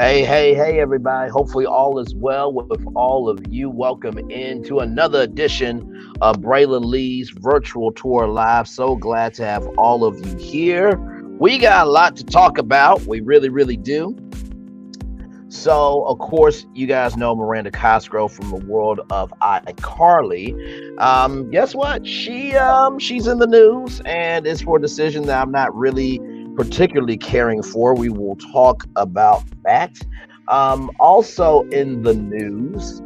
Hey, everybody. Hopefully, all is well with all of you. Welcome into another edition of Braylon Lee's virtual tour live. So glad to have all of you here. We got a lot to talk about. We really do. So, of course, you guys know Miranda Cosgrove from the world of iCarly. Guess what? She's in the news, and it's for a decision that I'm not really particularly caring for. We will talk about that. Also in the news,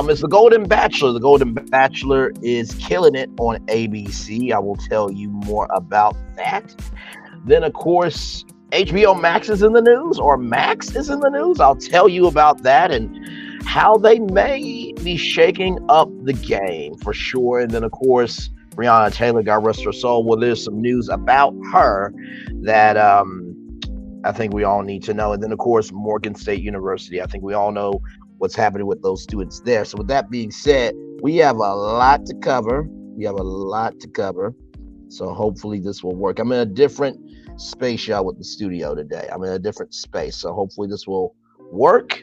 is the Golden Bachelor. The Golden Bachelor is killing it on ABC. I will tell you more about that. Then, of course, HBO Max is in the news, or Max is in the news. I'll tell you about that and how they may be shaking up the game for sure. And then, of course, Breonna Taylor, God rest her soul. Well, there's some news about her that I think we all need to know. And then, of course, Morgan State University. I think we all know what's happening with those students there. So, with that being said, we have a lot to cover. So, hopefully, this will work. I'm in a different space, y'all, with the studio today. I'm in a different space. So, hopefully, this will work.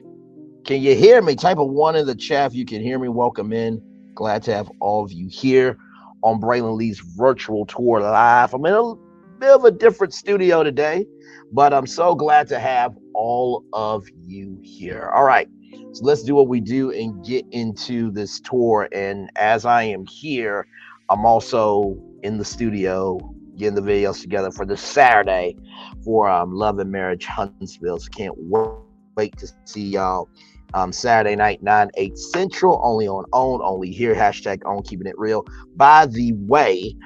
Can you hear me? Type a 1 in the chat if you can hear me. Welcome in. Glad to have all of you here on Braylon Lee's virtual tour live. I'm in a bit of a different studio today, but I'm so glad to have all of you here. All right, so let's do what we do and get into this tour. And as I am here, I'm also in the studio getting the videos together for this Saturday for Love and Marriage Huntsville. So can't wait to see y'all Saturday night, 9/8 Central, only on OWN, only here, hashtag OWN, keeping it real. By the way,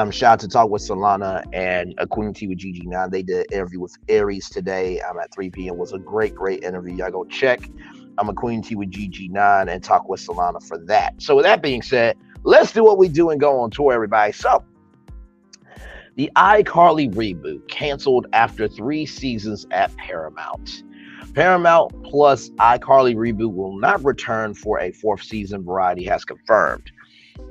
shout out to Talk with Solana and A Queen T with GG9. They did an interview with Aries today at 3 p.m. It was a great interview. Y'all go check A Queen T with GG9 and Talk with Solana for that. So with that being said, let's do what we do and go on tour, everybody. So the iCarly reboot canceled after 3 seasons at Paramount. Paramount Plus iCarly reboot will not return for a 4th season, Variety has confirmed.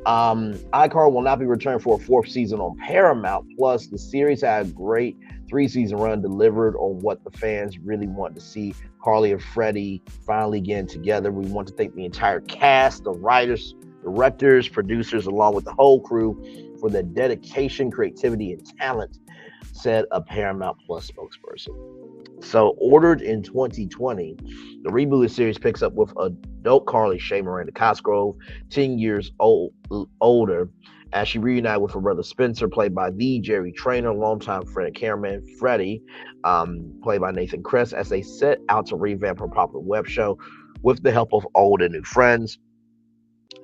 iCarly will not be returned for a 4th season on Paramount Plus. The series had a great 3-season run, delivered on what the fans really want to see. Carly and Freddie finally getting together. We want to thank the entire cast, the writers, directors, producers, along with the whole crew for their dedication, creativity, and talent, said a Paramount Plus spokesperson. So, ordered in 2020, the rebooted series picks up with adult Carly Shay Miranda Cosgrove, 10 years older, as she reunited with her brother Spencer, played by the Jerry Trainer, longtime friend and cameraman Freddie, played by Nathan Kress, as they set out to revamp her popular web show with the help of old and new friends.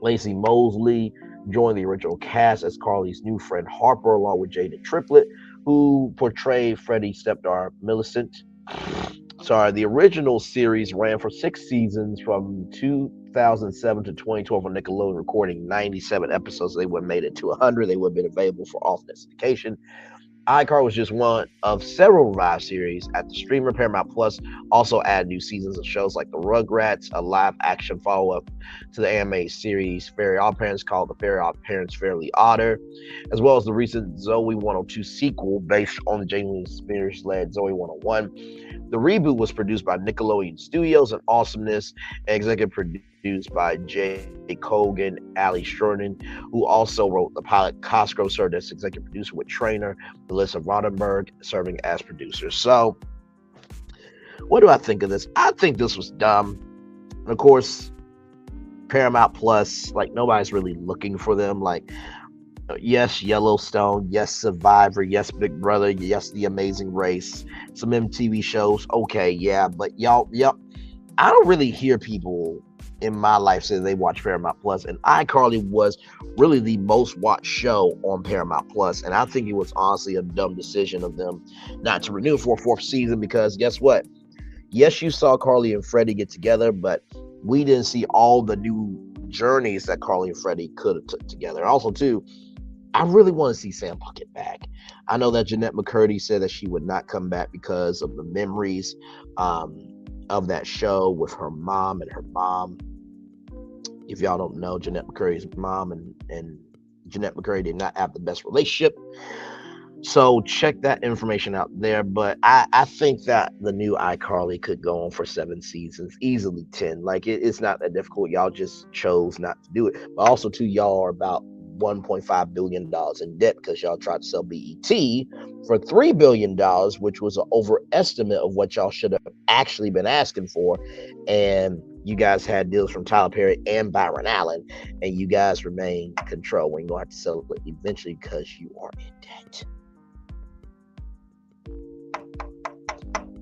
Lacey Mosley joined the original cast as Carly's new friend Harper, along with Jada Triplett, who portrayed Freddie's stepdaughter Millicent. The original series ran for 6 seasons from 2007 to 2012 on Nickelodeon, recording 97 episodes. They would have made it to 100. They would have been available for alternate syndication. iCarly was just one of several revived series at the streamer. Paramount Plus also added new seasons of shows like The Rugrats, a live-action follow-up to the anime series Fairy Odd Parents called The Fairy Odd Parents Fairly Odder, as well as the recent Zoe 102 sequel based on the Jamie Spears-led Zoe 101. The reboot was produced by Nickelodeon Studios and Awesomeness, and executive produced by Jay Cogan, Ali Sherman, who also wrote the pilot. Cosgrove served as executive producer with Trainer, Melissa Rodenberg serving as producer. So, what do I think of this? I think this was dumb. And of course, Paramount Plus, like, nobody's really looking for them. Like, yes, Yellowstone, yes, Survivor, yes, Big Brother, yes, The Amazing Race, some MTV shows, okay, yeah, but y'all, I don't really hear people in my life say they watch Paramount Plus, and iCarly was really the most watched show on Paramount Plus, and I think it was honestly a dumb decision of them not to renew for a 4th season, because guess what? Yes, you saw Carly and Freddie get together, but we didn't see all the new journeys that Carly and Freddie could have took together. Also, too, I really want to see Sam Puckett back. I know that Jeanette McCurdy said that she would not come back because of the memories of that show with her mom and her mom. If y'all don't know, Jeanette McCurdy's mom and Jeanette McCurdy did not have the best relationship. So check that information out there. But I think that the new iCarly could go on for 7 seasons, easily 10. Like it's not that difficult. Y'all just chose not to do it. But also, too, y'all are about $1.5 billion in debt because y'all tried to sell BET for $3 billion, which was an overestimate of what y'all should have actually been asking for. And you guys had deals from Tyler Perry and Byron Allen, and you guys remain control when you're going to have to sell it eventually because you are in debt.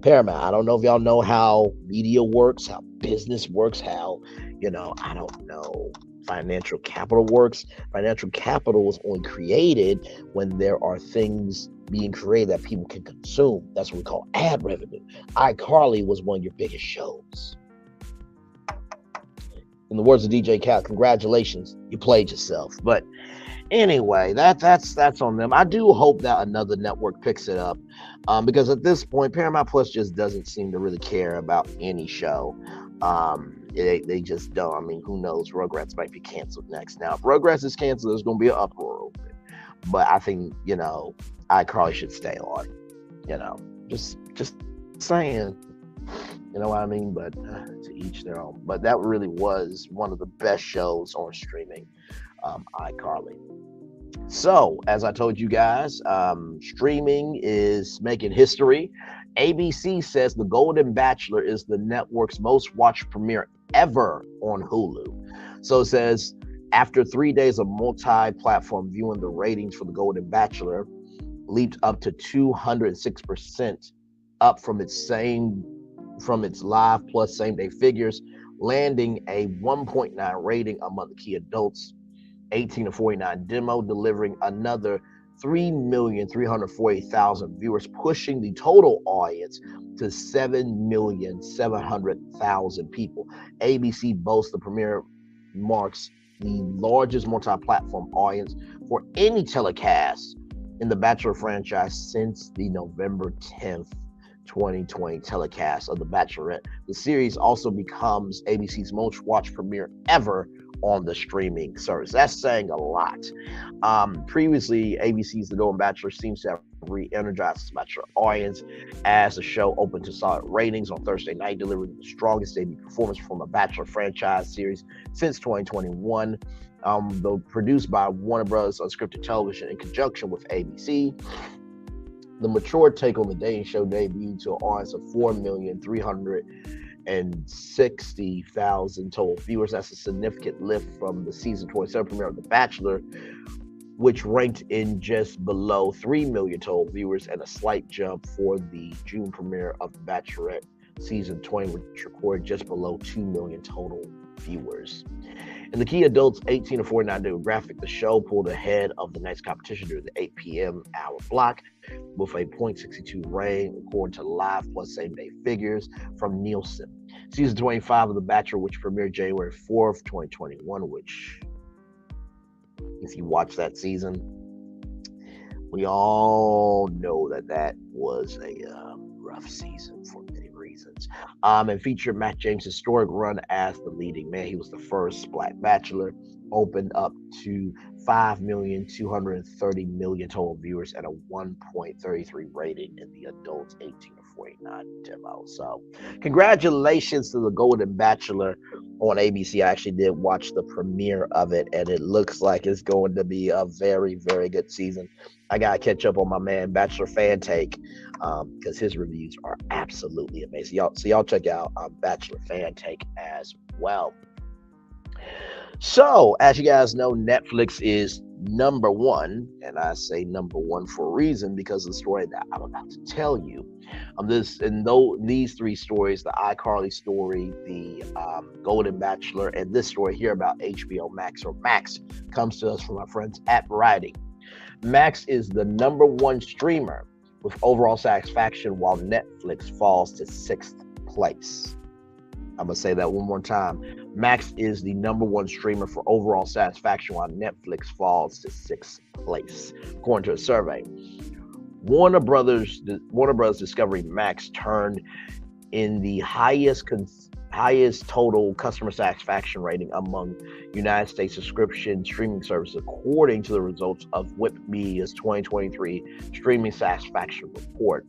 Paramount. I don't know if y'all know how media works, how business works, how, I don't know, financial capital works. Financial capital is only created when there are things being created that people can consume. That's what we call ad revenue. iCarly was one of your biggest shows. In the words of DJ Khaled, congratulations, you played yourself. But anyway, that's on them. I do hope that another network picks it up, because at this point, Paramount Plus just doesn't seem to really care about any show. They just don't. I mean, who knows? Rugrats might be canceled next. Now, if Rugrats is canceled, there's going to be an uproar over it. But I think iCarly should stay on. Just saying. You know what I mean? But to each their own. But that really was one of the best shows on streaming, iCarly. So, as I told you guys, streaming is making history. ABC says The Golden Bachelor is the network's most watched premiere ever on Hulu. So it says, after 3 days of multi-platform viewing, the ratings for The Golden Bachelor leaped up to 206%, up from its live plus same day figures, landing a 1.9 rating among the key adults 18 to 49 demo, delivering another 3,340,000 viewers, pushing the total audience to 7,700,000 people. ABC boasts the premiere marks the largest multi-platform audience for any telecast in the Bachelor franchise since the November 10th 2020 telecast of The Bachelorette. The series also becomes ABC's most watched premiere ever on the streaming service. That's saying a lot. Previously, ABC's The Golden Bachelor seems to have re-energized the Bachelor audience as the show opened to solid ratings on Thursday night, delivering the strongest debut performance from a Bachelor franchise series since 2021. Though produced by Warner Bros. Unscripted Television in conjunction with ABC. The mature take on the dating show debuted to an audience of 4,360,000 total viewers. That's a significant lift from the season 27 premiere of The Bachelor, which ranked in just below 3 million total viewers, and a slight jump for the June premiere of The Bachelorette season 20, which recorded just below 2 million total viewers. In the key adults 18 to 49 demographic, the show pulled ahead of the night's competition during the 8 p.m. hour block with a .62 rating, according to live plus same day figures from Nielsen. Season 25 of The Bachelor, which premiered January 4th, 2021, which, if you watch that season, we all know that was a rough season for many reasons. And featured Matt James' historic run as the leading man. He was the first Black Bachelor, opened up to 5,230,000 total viewers and a 1.33 rating in the adults 18 to 49 demo. So congratulations to The Golden Bachelor on ABC. I actually did watch the premiere of it, and it looks like it's going to be a very, very good season. I got to catch up on my man Bachelor Fan Take, because his reviews are absolutely amazing. Y'all check out Bachelor Fan Take as well. So, as you guys know, Netflix is number one, and I say number one for a reason, because of the story that I'm about to tell you. These three stories, the iCarly story, the Golden Bachelor, and this story here about HBO Max, or Max, comes to us from our friends at Variety. Max is the number one streamer with overall satisfaction, while Netflix falls to 6th place. I'm going to say that one more time. Max is the number one streamer for overall satisfaction, while Netflix falls to 6th place, according to a survey. Warner Brothers Discovery Max turned in the highest highest total customer satisfaction rating among United States subscription streaming services, according to the results of Whip Media's 2023 Streaming Satisfaction Report.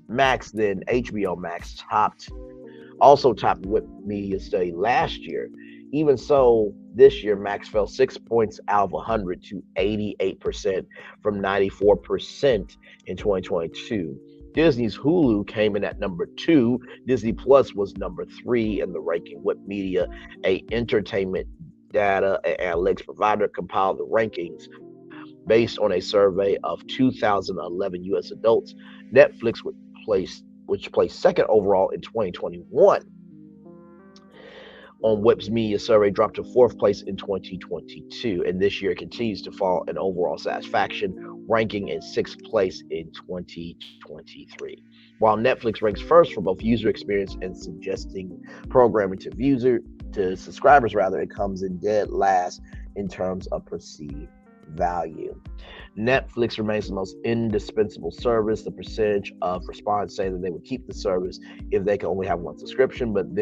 Max, then HBO Max, also topped Whip Media study last year. Even so, this year Max fell 6 points out of 100 to 88% from 94% in 2022. Disney's Hulu came in at number 2. Disney Plus was number 3 in the ranking. Whip Media, a entertainment data and analytics provider, compiled the rankings based on a survey of 2011 U.S. adults. Netflix which placed second overall in 2021 on Whip's media survey, dropped to fourth place in 2022, and this year continues to fall in overall satisfaction, ranking in sixth place in 2023. While Netflix ranks first for both user experience and suggesting programming to subscribers, it comes in dead last in terms of perceived value. Netflix remains the most indispensable service. The percentage of respondents say that they would keep the service if they could only have one subscription, but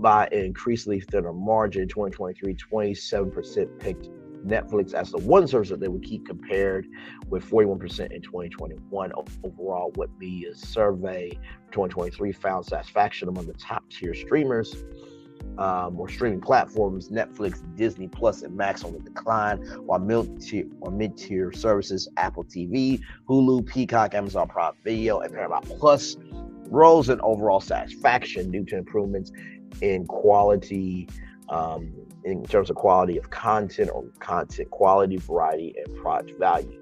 by an increasingly thinner margin. In 2023, 27% picked Netflix as the one service that they would keep, compared with 41% in 2021. Overall, Whip Media's survey 2023 found satisfaction among the top tier streamers or streaming platforms. Netflix, Disney Plus, and Max on the decline, while mid-tier services Apple TV, Hulu, Peacock, Amazon Prime Video, and Paramount Plus rose in overall satisfaction due to improvements in quality, in terms of quality of content, or content quality, variety, and product value.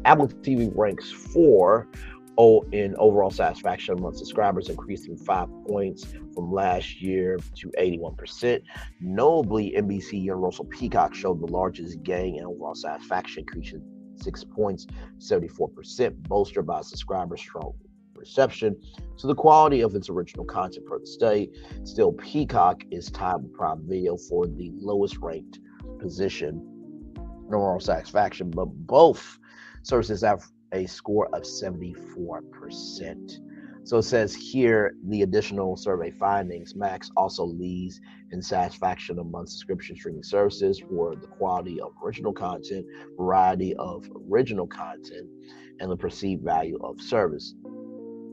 Apple TV ranks 4 in overall satisfaction among subscribers, increasing 5 points from last year to 81%. Notably, NBC Universal Peacock showed the largest gain in overall satisfaction, increasing 6 points, 74%, bolstered by subscribers' strong reception to the quality of its original content per the study. Still, Peacock is tied with Prime Video for the lowest ranked position in overall satisfaction, but both services have a score of 74%. So it says here, the additional survey findings: Max also leads in satisfaction among subscription streaming services for the quality of original content, variety of original content, and the perceived value of service.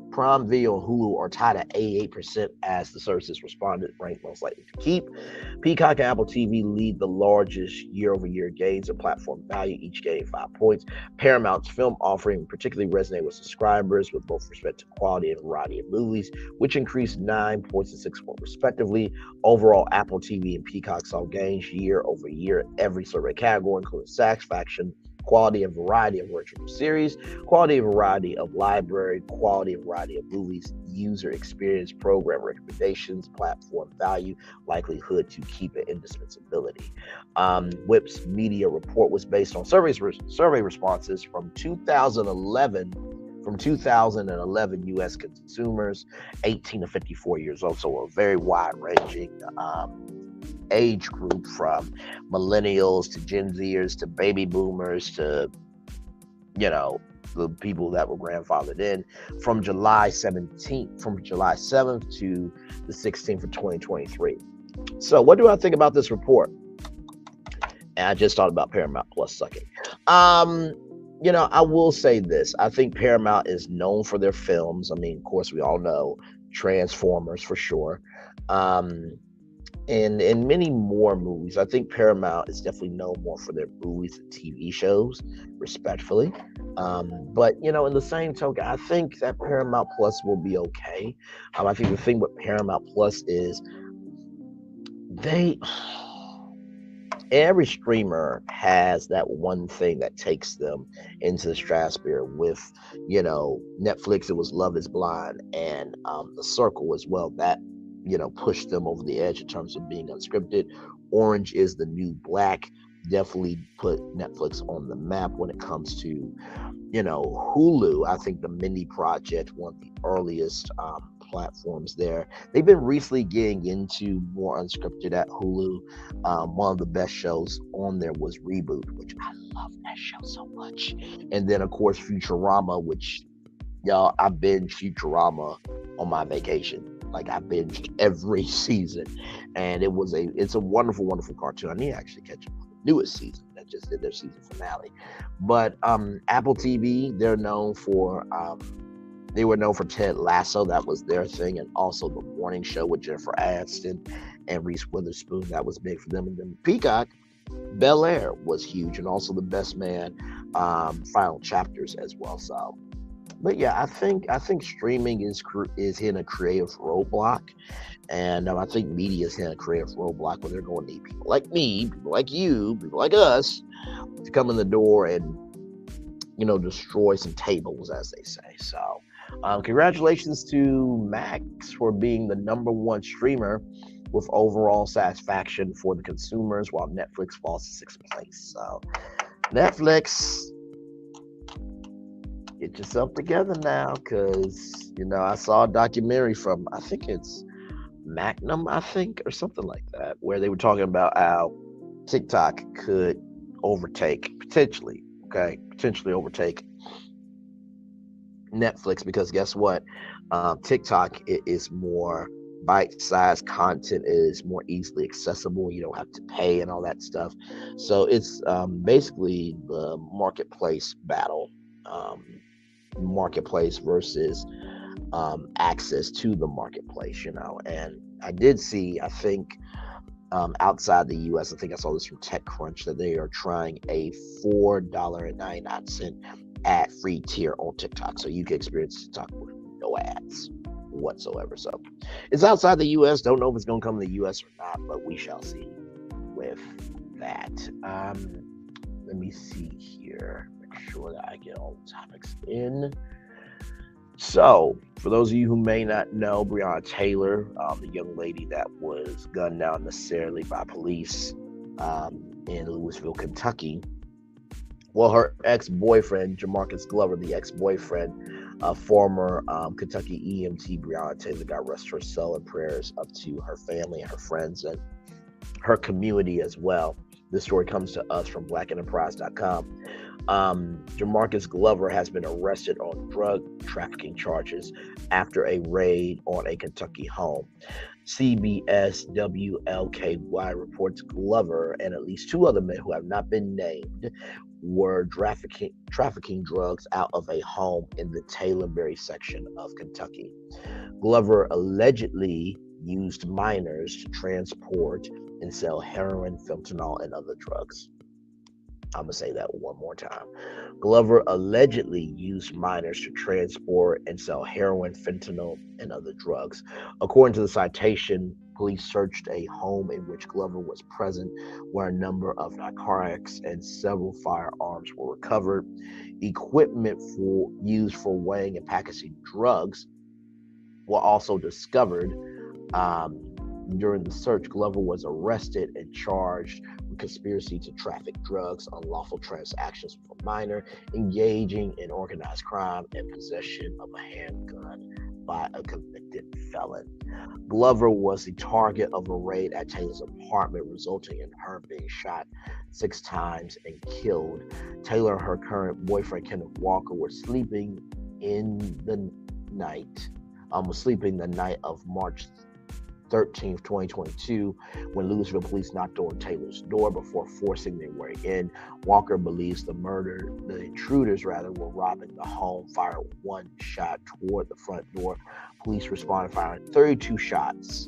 Prime Video and Hulu are tied at 88% as the services responded ranked most likely to keep. Peacock and Apple TV lead the largest year-over-year gains in platform value, each gaining 5 points. Paramount's film offering particularly resonated with subscribers with both respect to quality and variety of movies, which increased 9 points and 6 points respectively. Overall, Apple TV and Peacock saw gains year-over-year in every survey category, including satisfaction, quality and variety of original series, quality and variety of library, quality and variety of movies, user experience, program recommendations, platform value, likelihood to keep it, indispensability. Whip's media report was based on survey responses from 2011 U.S. consumers 18 to 54 years old, so a very wide-ranging age group, from millennials to Gen Zers to baby boomers to, the people that were grandfathered in, from July 7th to the 16th of 2023. So what do I think about this report? And I just thought about Paramount Plus sucking. I will say this. I think Paramount is known for their films. I mean, of course, we all know Transformers for sure. And many more movies. I think Paramount is definitely known more for their movies and TV shows, respectfully. But, in the same token, I think that Paramount Plus will be okay. I think the thing with Paramount Plus is every streamer has that one thing that takes them into the stratosphere. With, Netflix, it was Love is Blind, and The Circle as well. That pushed them over the edge in terms of being unscripted. Orange is the New Black definitely put Netflix on the map when it comes to, Hulu. I think the Mindy Project, one of the earliest platforms there. They've been recently getting into more unscripted at Hulu. One of the best shows on there was Reboot, which I love that show so much. And then, of course, Futurama, which, y'all, I binge Futurama on my vacation. Like I binged every season, and it's a wonderful, wonderful cartoon. I need to actually catch up on the newest season that just did their season finale. But Apple TV, they were known for Ted Lasso, that was their thing, and also the morning show with Jennifer Aniston and Reese Witherspoon, that was big for them. And then Peacock, Bel Air was huge, and also The Best Man, final chapters as well. So, but yeah, I think streaming is hitting a creative roadblock, and I think media is hitting a creative roadblock where they're going to need people like me, people like you, people like us to come in the door and destroy some tables, as they say. So, congratulations to Max for being the number one streamer with overall satisfaction for the consumers, while Netflix falls to sixth place. So, Netflix, get yourself together now, because I saw a documentary from, I think it's Magnum, I think, or something like that, where they were talking about how TikTok could potentially overtake Netflix, because guess what? TikTok is more bite-sized content, is more easily accessible. You don't have to pay and all that stuff. So it's basically the marketplace battle, marketplace versus access to the marketplace. And I did see, I think, outside the US, I think I saw this from TechCrunch, that they are trying a $4.99 ad-free tier on TikTok, so you can experience TikTok with no ads whatsoever. So it's outside the US. Don't know if it's going to come to the US or not, but we shall see with that. Let me see here, make sure that I get all the topics in. So, for those of you who may not know, Breonna Taylor, the young lady that was gunned down necessarily by police in Louisville, Kentucky. Well, her ex-boyfriend, Jamarcus Glover, the ex-boyfriend, former Kentucky EMT Breonna Taylor, got rest her soul and prayers up to her family and her friends and her community as well. This story comes to us from blackenterprise.com. Jamarcus Glover has been arrested on drug trafficking charges after a raid on a Kentucky home. CBS WLKY reports Glover and at least two other men who have not been named were trafficking drugs out of a home in the Taylorberry section of Kentucky. Glover allegedly used minors to transport and sell heroin, fentanyl, and other drugs. I'm going to say that one more time. Glover allegedly used minors to transport and sell heroin, fentanyl, and other drugs. According to the citation, police searched a home in which Glover was present, where a number of narcotics and several firearms were recovered. Equipment used for weighing and packaging drugs were also discovered. During the search, Glover was arrested and charged with conspiracy to traffic drugs, unlawful transactions with a minor, engaging in organized crime, and possession of a handgun by a convicted felon. Glover was the target of a raid at Taylor's apartment, resulting in her being shot 6 times and killed. Taylor and her current boyfriend, Kenneth Walker, were sleeping the night of March 13th, 2022, when Louisville police knocked on Taylor's door before forcing their way in. Walker believes the intruders were robbing the home, fired one shot toward the front door. Police responded, firing 32 shots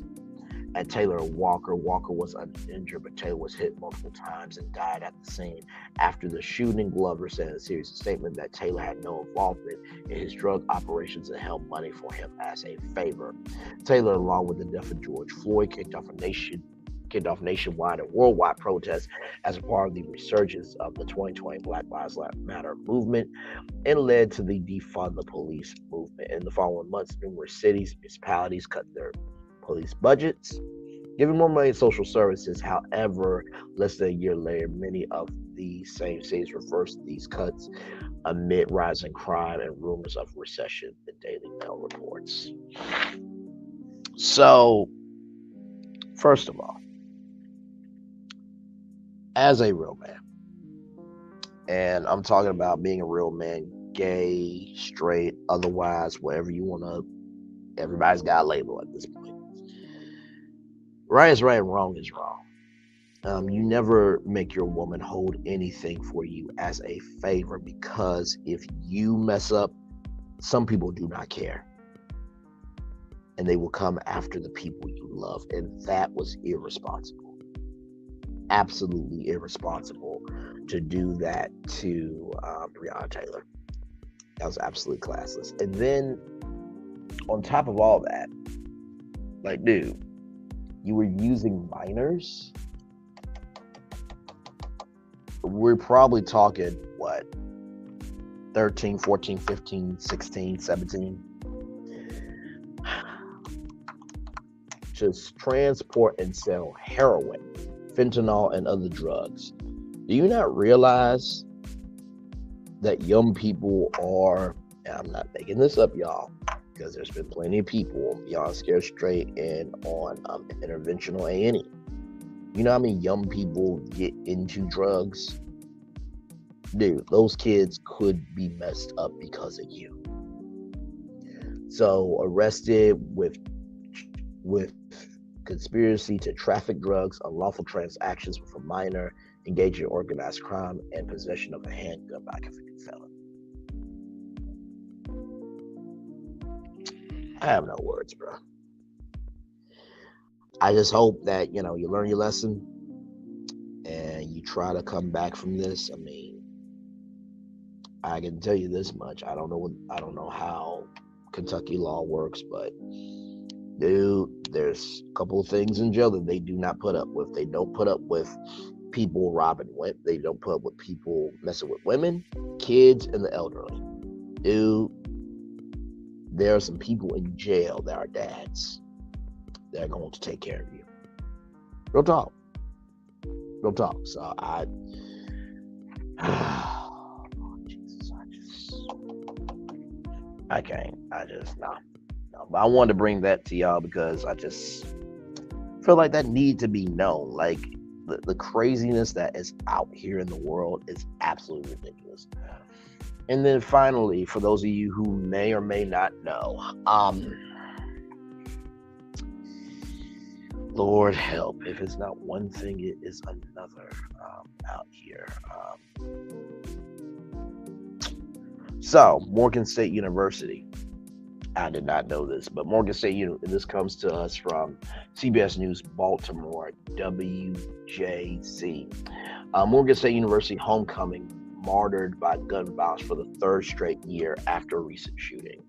at Taylor and Walker. Walker was uninjured, but Taylor was hit multiple times and died at the scene. After the shooting, Glover said in a series statement that Taylor had no involvement in his drug operations and held money for him as a favor. Taylor, along with the death of George Floyd, kicked off nationwide and worldwide protests as a part of the resurgence of the 2020 Black Lives Matter movement, and led to the defund the police movement. In the following months, numerous cities, municipalities cut their police budgets, giving more money to social services. However, less than a year later, many of the same cities reversed these cuts amid rising crime and rumors of recession, the Daily Mail reports. So, first of all, as a real man, and I'm talking about being a real man, gay, straight, otherwise, whatever you want to, everybody's got a label at this point. Right is right and wrong is wrong. You never make your woman hold anything for you as a favor, because if you mess up, some people do not care, and they will come after the people you love. And that was irresponsible. Absolutely irresponsible to do that to Breonna Taylor. That was absolutely classless. And then on top of all that, like, dude, you were using minors. We're probably talking, what, 13, 14, 15, 16, 17. Just transport and sell heroin, fentanyl, and other drugs. Do you not realize that young people are, and I'm not making this up, y'all, because there's been plenty of people, y'all scared straight and on interventional A&E. You know how many young people get into drugs? Dude, those kids could be messed up because of you. So arrested with conspiracy to traffic drugs, unlawful transactions with a minor, engaged in organized crime, and possession of a handgun by a convicted felon. I have no words, bro. I just hope that, you learn your lesson and you try to come back from this. I mean, I can tell you this much. I don't know how Kentucky law works, but dude, there's a couple of things in jail that they do not put up with. They don't put up with people robbing women. They don't put up with people messing with women, kids, and the elderly. Dude, there are some people in jail that are dads that are going to take care of you. Real talk. Real talk. So Jesus, I can't. No. But I wanted to bring that to y'all because I just feel like that need to be known. Like, the craziness that is out here in the world is absolutely ridiculous. And then finally, for those of you who may or may not know, Lord help, if it's not one thing, it is another out here. So, Morgan State University. I did not know this, but Morgan State University, this comes to us from CBS News Baltimore, WJC. Morgan State University homecoming martyred by gun violence for the third straight year after a recent shooting.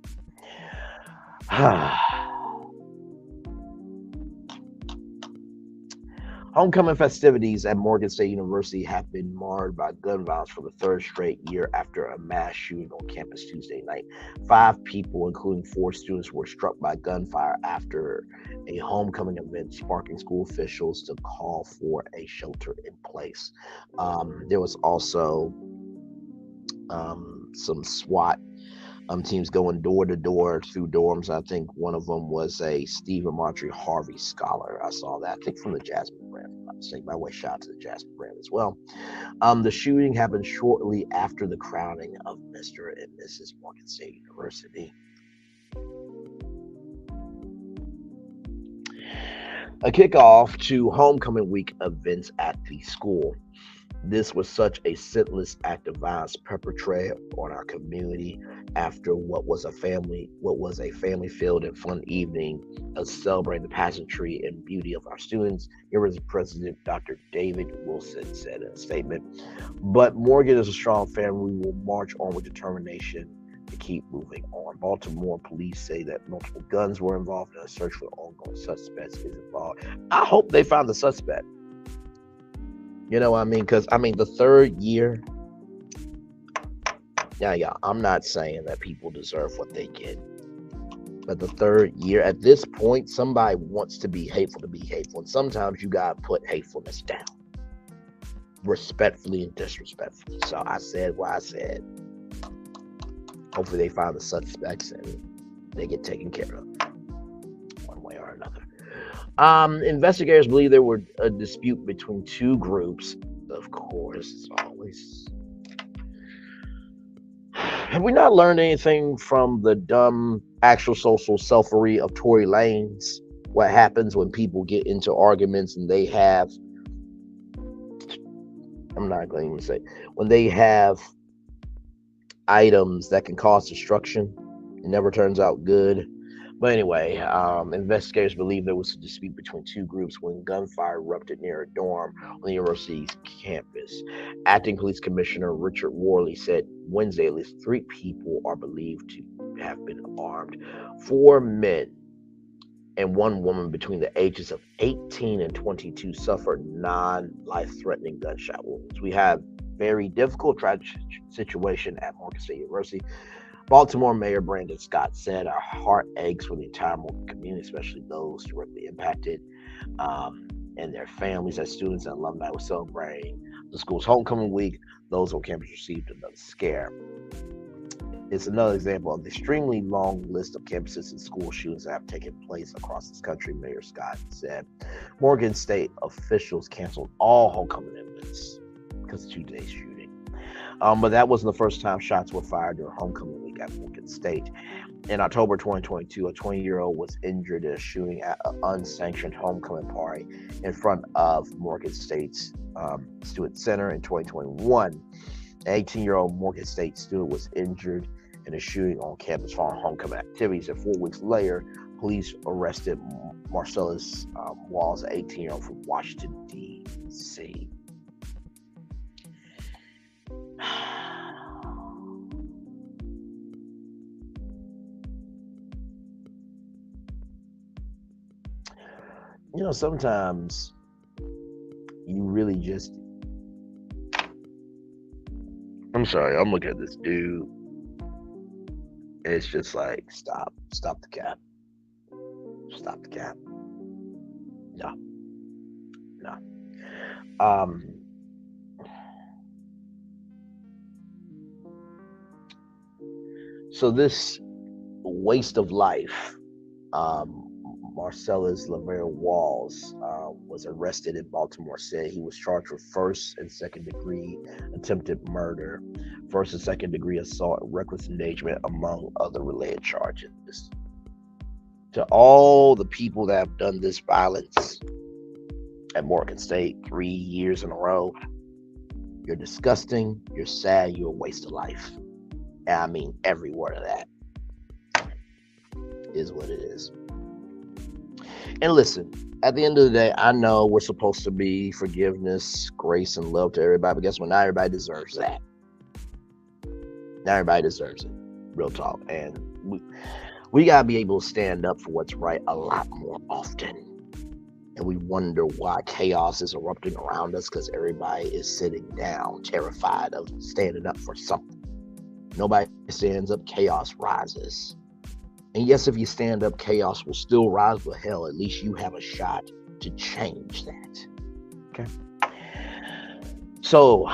Homecoming festivities at Morgan State University have been marred by gun violence for the third straight year after a mass shooting on campus Tuesday night. 5 people, including 4 students, were struck by gunfire after a homecoming event, sparking school officials to call for a shelter in place. There was also some SWAT teams going door to door through dorms. I think one of them was a Stephen Marjorie Harvey scholar. I saw that, I think, from the Jasper brand. I'm saying my way, shout out to the Jasper brand as well. The shooting happened shortly after the crowning of Mr. and Mrs. Morgan State University. A kickoff to homecoming week events at the school. This was such a senseless act of violence perpetrated on our community after what was a family-filled and fun evening of celebrating the pageantry and beauty of our students. Here was President Dr. David Wilson said in a statement. But Morgan is a strong family. We will march on with determination to keep moving on. Baltimore police say that multiple guns were involved in a search for ongoing suspects is involved. I hope they found the suspect. You know what I mean? Because, the third year, yeah, I'm not saying that people deserve what they get. But the third year, at this point, somebody wants to be hateful. And sometimes you got to put hatefulness down. Respectfully and disrespectfully. So I said what I said. Hopefully they find the suspects and they get taken care of one way or another. Investigators believe there were a dispute between 2 groups. Of course, it's always. Have we not learned anything from the dumb actual social selfery of Tory Lanez? what happens when people get into arguments and they have, I'm not going to even say, when they have items that can cause destruction. It never turns out good. But anyway, investigators believe there was a dispute between two groups when gunfire erupted near a dorm on the university's campus. Acting Police Commissioner Richard Worley said Wednesday at least 3 people are believed to have been armed. 4 men and 1 woman between the ages of 18 and 22 suffered non-life-threatening gunshot wounds. We have very difficult, tragic situation at Morgan State University. Baltimore Mayor Brandon Scott said, "Our heart aches for the entire Morgan community, especially those directly impacted and their families." As students and alumni were celebrating the school's homecoming week, those on campus received another scare. It's another example of the extremely long list of campuses and school shootings that have taken place across this country, Mayor Scott said. Morgan State officials canceled all homecoming events because of today's shooting. But that wasn't the first time shots were fired during homecoming week at Morgan State. In October 2022, a 20-year-old was injured in a shooting at an unsanctioned homecoming party in front of Morgan State's Student Center. In 2021, an 18-year-old Morgan State student was injured in a shooting on campus following homecoming activities. And 4 weeks later, police arrested Marcellus Walls, an 18-year-old from Washington, D.C. You know, sometimes you really just, I'm sorry, I'm looking at this dude. It's just like, stop the cap. Stop the cap. No. So this waste of life, Marcellus Laverne Walls was arrested in Baltimore. Said he was charged with first and second degree attempted murder, first and second degree assault, and reckless endangerment, among other related charges. To all the people that have done this violence at Morgan State 3 years in a row, you're disgusting, you're sad, you're a waste of life. And I mean every word of that is what it is. And listen, at the end of the day, I know we're supposed to be forgiveness, grace, and love to everybody, but guess what? Not everybody deserves that. Not everybody deserves it. Real talk. And we got to be able to stand up for what's right a lot more often. And we wonder why chaos is erupting around us, because everybody is sitting down, terrified of standing up for something. Nobody stands up, chaos rises. And yes, if you stand up, chaos will still rise, but hell, at least you have a shot to change that. Okay? So,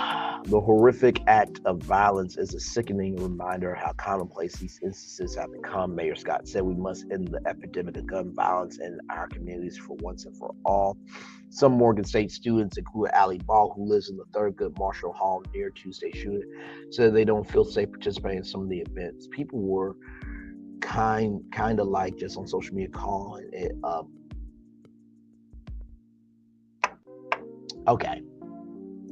the horrific act of violence is a sickening reminder of how commonplace these instances have become. Mayor Scott said we must end the epidemic of gun violence in our communities for once and for all. Some Morgan State students, including Allie Ball, who lives in the Thurgood Marshall Hall near Tuesday shooting, said they don't feel safe participating in some of the events. People were kind of like just on social media calling it okay,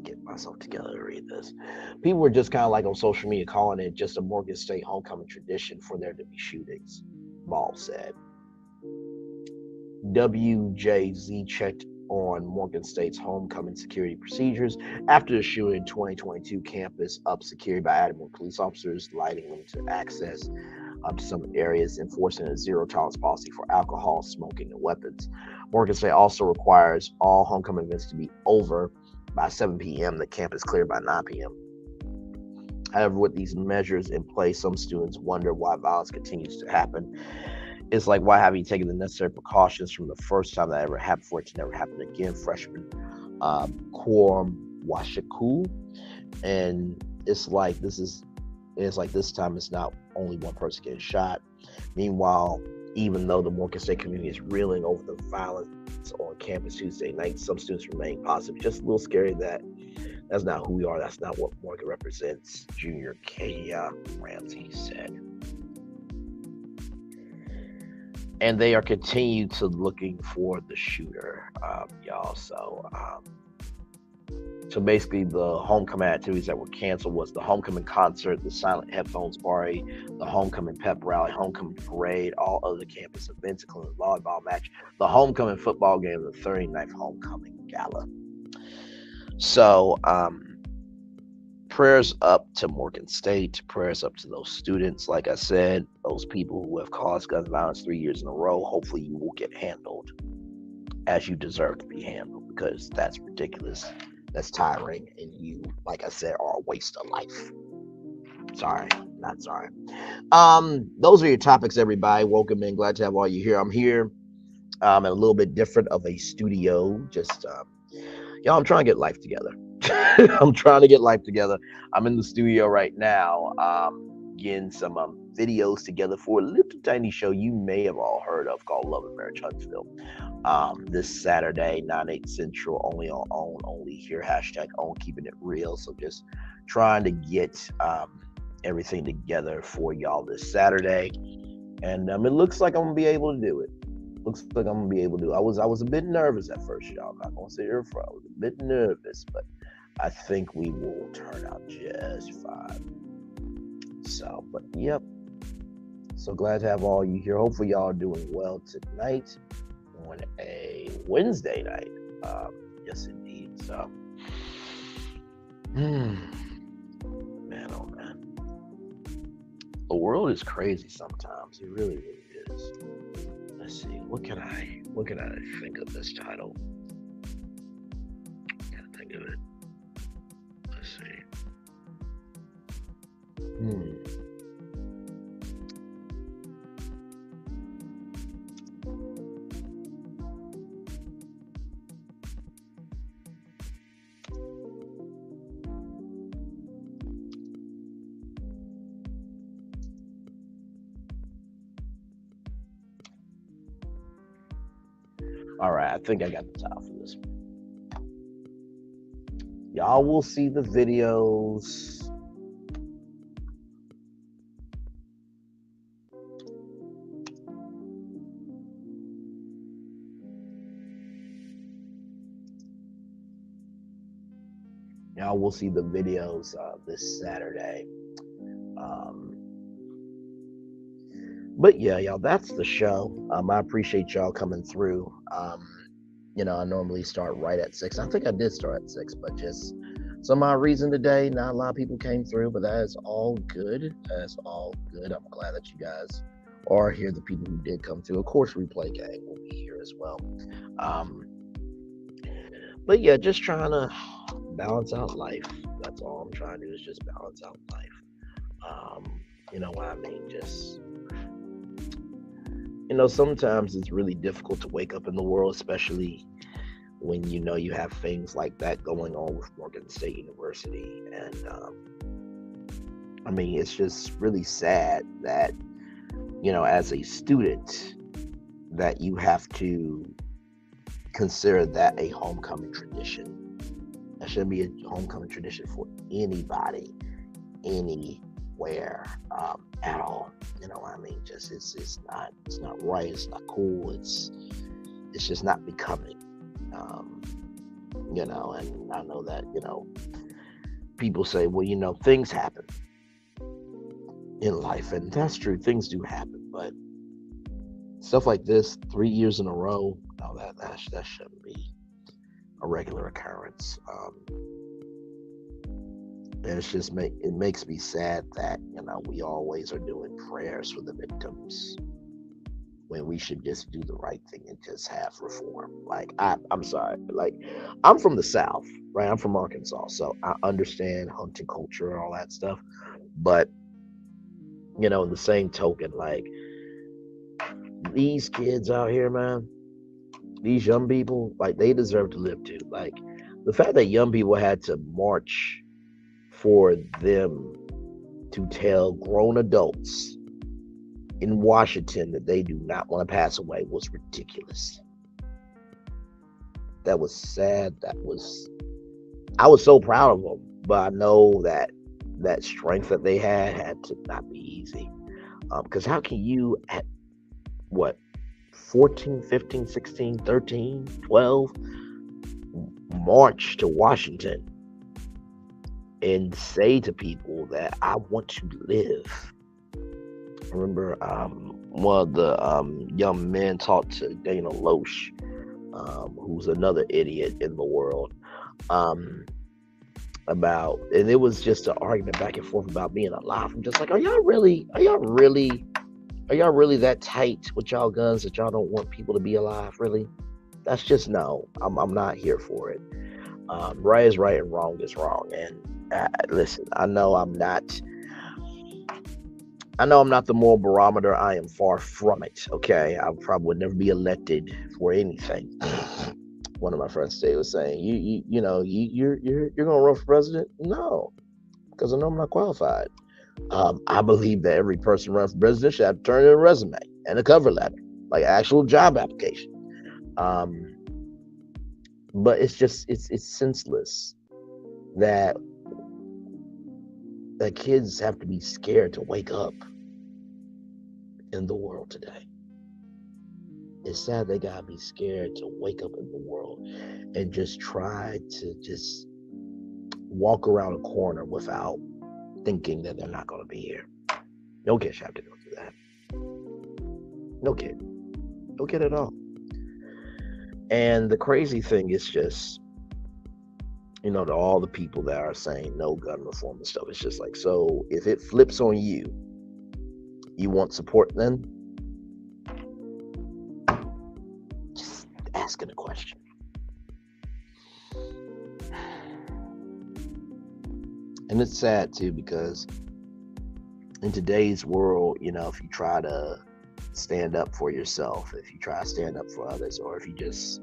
get myself together to read this. People were just kind of like on social media calling it just a Morgan State homecoming tradition for there to be shootings, Ball said. WJZ checked on Morgan State's homecoming security procedures after the shooting in 2022 campus, up security by adding more police officers, lighting limited access to some areas, enforcing a zero tolerance policy for alcohol, smoking, and weapons. Morgan State also requires all homecoming events to be over by 7 p.m. The campus cleared by 9 p.m. However, with these measures in place, some students wonder why violence continues to happen. It's like, why haven't you taken the necessary precautions from the first time that ever happened for it to never happen again? Freshman Quorum Washaku. And it's like this time it's not only one person getting shot. Meanwhile, even though the Morgan State community is reeling over the violence on campus Tuesday night, some students remain positive. Just a little scary that that's not who we are. That's not what Morgan represents, Junior Kaya Ramsey said. and they are continued to looking for the shooter, y'all. So basically, the homecoming activities that were canceled was the homecoming concert, the silent headphones party, the homecoming pep rally, homecoming parade, all other campus events, including the volleyball match, the homecoming football game, the 39th homecoming gala. So, prayers up to Morgan State, prayers up to those students. Like I said, those people who have caused gun violence 3 years in a row, hopefully you will get handled as you deserve to be handled, because that's ridiculous. That's tiring, and you, like I said, are a waste of life. Sorry, not sorry. Those are your topics, everybody. Welcome in. Glad to have all you here. I'm here in a little bit different of a studio. Just y'all, I'm trying to get life together. I'm trying to get life together. I'm in the studio right now, getting some videos together for a little tiny show you may have all heard of called Love and Marriage Huntsville. This Saturday, 9/8 Central, only on OWN, only here, hashtag OWN, keeping it real. So just trying to get everything together for y'all this Saturday. And it looks like I'm going to be able to do it. Looks like I'm going to be able to do it. I was a bit nervous at first, y'all. I'm not going to sit here for I was a bit nervous, but I think we will turn out just fine. So, but yep. So glad to have all you here. Hopefully y'all are doing well tonight on a Wednesday night. Yes, indeed. So, man, oh man, the world is crazy sometimes. It really, really is. Let's see. What can I think of this title? Can't think of it. Let's see. All right, I think I got the title for this one. Y'all will see the videos. Y'all will see the videos this Saturday. But yeah, y'all, that's the show. I appreciate y'all coming through. I normally start right at 6. I think I did start at 6, but just some odd reason today, not a lot of people came through, but that is all good. That's all good. I'm glad that you guys are here. The people who did come through, of course, Replay Gang will be here as well. But yeah, just trying to balance out life. That's all I'm trying to do, is just balance out life. You know what I mean? Just, sometimes it's really difficult to wake up in the world, especially when you have things like that going on with Morgan State University. And it's just really sad that, as a student, that you have to consider that a homecoming tradition. That shouldn't be a homecoming tradition for anybody, anywhere, at all. Just it's not right. It's not cool. It's just not becoming. And I know that people say, well, things happen in life, and that's true. Things do happen, but stuff like this, 3 years in a row, no, that shouldn't be a regular occurrence. And it makes me sad that we always are doing prayers for the victims when we should just do the right thing and just have reform. Like I'm sorry, like I'm from the South, right? I'm from Arkansas, so I understand hunting culture and all that stuff. But in the same token, like these kids out here, man, these young people, like they deserve to live too. Like the fact that young people had to march for them to tell grown adults in Washington that they do not want to pass away was ridiculous. That was sad. I was so proud of them, but I know that strength that they had to not be easy. Because how can you, at what, 14, 15, 16, 13, 12 march to Washington and say to people that I want to live. I remember one of the young men talked to Dana Loesch, who's another idiot in the world, about, and it was just an argument back and forth about being alive. I'm just like, are y'all really that tight with y'all guns that y'all don't want people to be alive? Really? That's just no. I'm not here for it. Right is right and wrong is wrong. And listen, I know I'm not the moral barometer. I am far from it. Okay, I probably would never be elected for anything. One of my friends today was saying, you're gonna run for president? No, because I know I'm not qualified. I believe that every person running for president should have to turn in a resume and a cover letter, like actual job application. But it's senseless that kids have to be scared to wake up in the world today. It's sad they gotta be scared to wake up in the world and just try to just walk around a corner without thinking that they're not gonna be here. No kid should have to go through that. No kid at all. And the crazy thing is just, to all the people that are saying no gun reform and stuff, it's just like, so if it flips on you, you want support then? Just asking a question. And it's sad too, because in today's world, if you try to stand up for yourself, if you try to stand up for others, or if you just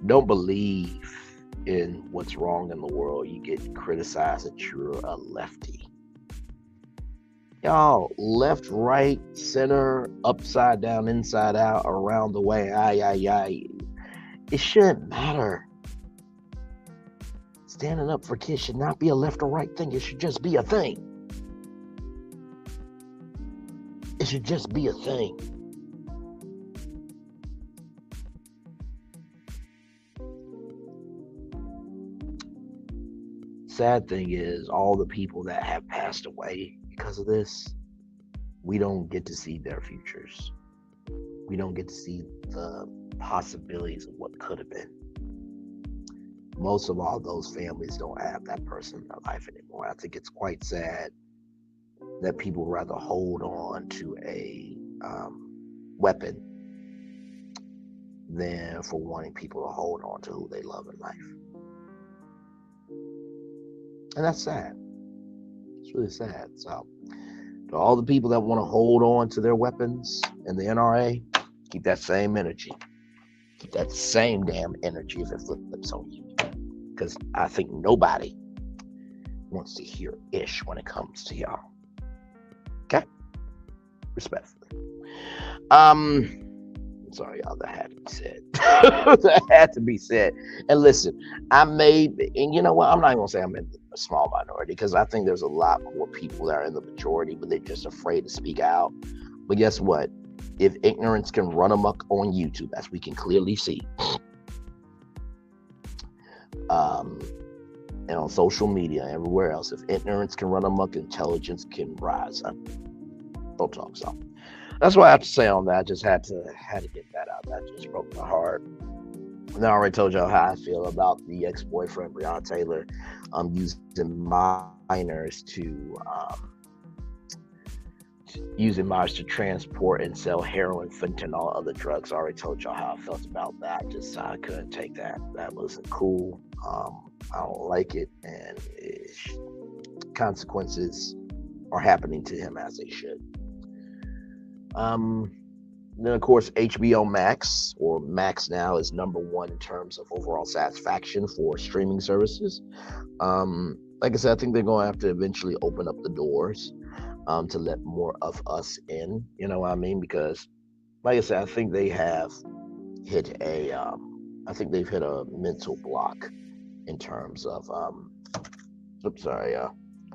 don't believe in what's wrong in the world, you get criticized that you're a lefty. Y'all, left, right, center, upside down, inside out, around the way, it shouldn't matter. Standing up for kids should not be a left or right thing. It should just be a thing. It should just be a thing. Sad thing is, all the people that have passed away because of this, we don't get to see their futures. We don't get to see the possibilities of what could have been. Most of all, those families don't have that person in their life anymore. I think it's quite sad that people rather hold on to a weapon than for wanting people to hold on to who they love in life. And that's sad. It's really sad. So, to all the people that want to hold on to their weapons in the NRA, keep that same energy. Keep that same damn energy if it flips on you. Because I think nobody wants to hear ish when it comes to y'all. Okay? Respectfully. Sorry, y'all, that had to be said. That had to be said. And listen, and you know what? I'm not even going to say I'm in a small minority, because I think there's a lot more people that are in the majority, but they're just afraid to speak out. But guess what? If ignorance can run amok on YouTube, as we can clearly see, and on social media and everywhere else, if ignorance can run amok, intelligence can rise. Don't talk so. That's what I have to say on that. I just had to get that out. That just broke my heart. And I already told y'all how I feel about the ex-boyfriend Breonna Taylor using minors to transport and sell heroin, fentanyl, other drugs. I already told y'all how I felt about that. I couldn't take that. That wasn't cool. I don't like it, and consequences are happening to him as they should. Then, of course, HBO Max, or Max now, is number one in terms of overall satisfaction for streaming services. Like I said, I think they're going to have to eventually open up the doors to let more of us in. You know what I mean? Because, like I said, I think they have hit a mental block in terms of.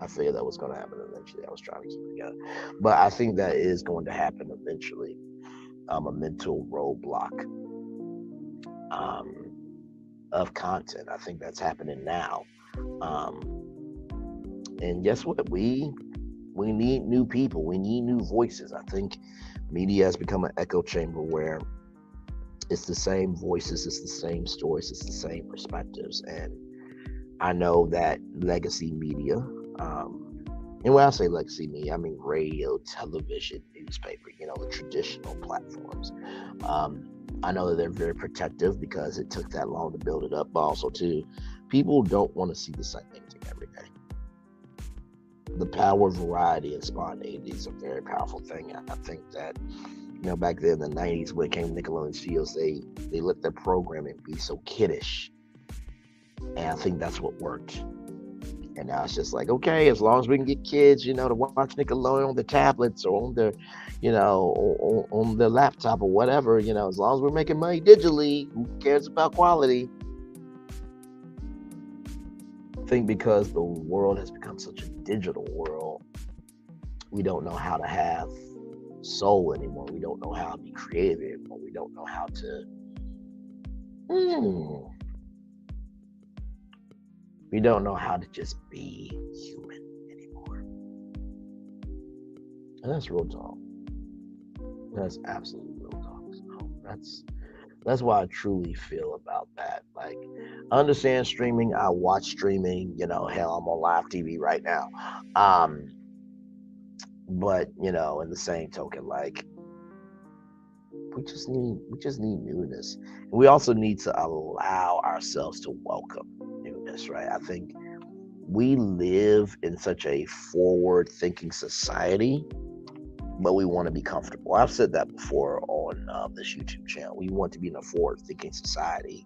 I figured that was going to happen eventually. I was trying to keep it together. But I think that is going to happen eventually. a mental roadblock um, of content. I think that's happening now. Um, and guess what? We need new people. We need new voices. I think media has become an echo chamber where it's the same voices, it's the same stories, it's the same perspectives. And I know that legacy media, and when I say legacy media, I mean radio, television, newspaper, the traditional platforms. Um, I know that they're very protective because it took that long to build it up, but also too, people don't want to see the same thing every day. The power of variety and spontaneity is a very powerful thing. I think that back then in the '90s when it came to Nickelodeon Studios, they let their programming be so kiddish, and I think that's what worked. And now it's just like, okay, as long as we can get kids, to watch Nickelodeon on the tablets or on their, on their laptop or whatever, as long as we're making money digitally, who cares about quality? I think because the world has become such a digital world, we don't know how to have soul anymore. We don't know how to be creative anymore. We don't know how to. We don't know how to just be human anymore. And that's real talk. That's absolutely real talk. So that's why I truly feel about that. Like, I understand streaming. I watch streaming. Hell, I'm on live TV right now. But in the same token, like, we just need newness. And we also need to allow ourselves to welcome newness, right? I think we live in such a forward-thinking society, but we want to be comfortable. I've said that before on this YouTube channel. We want to be in a forward-thinking society,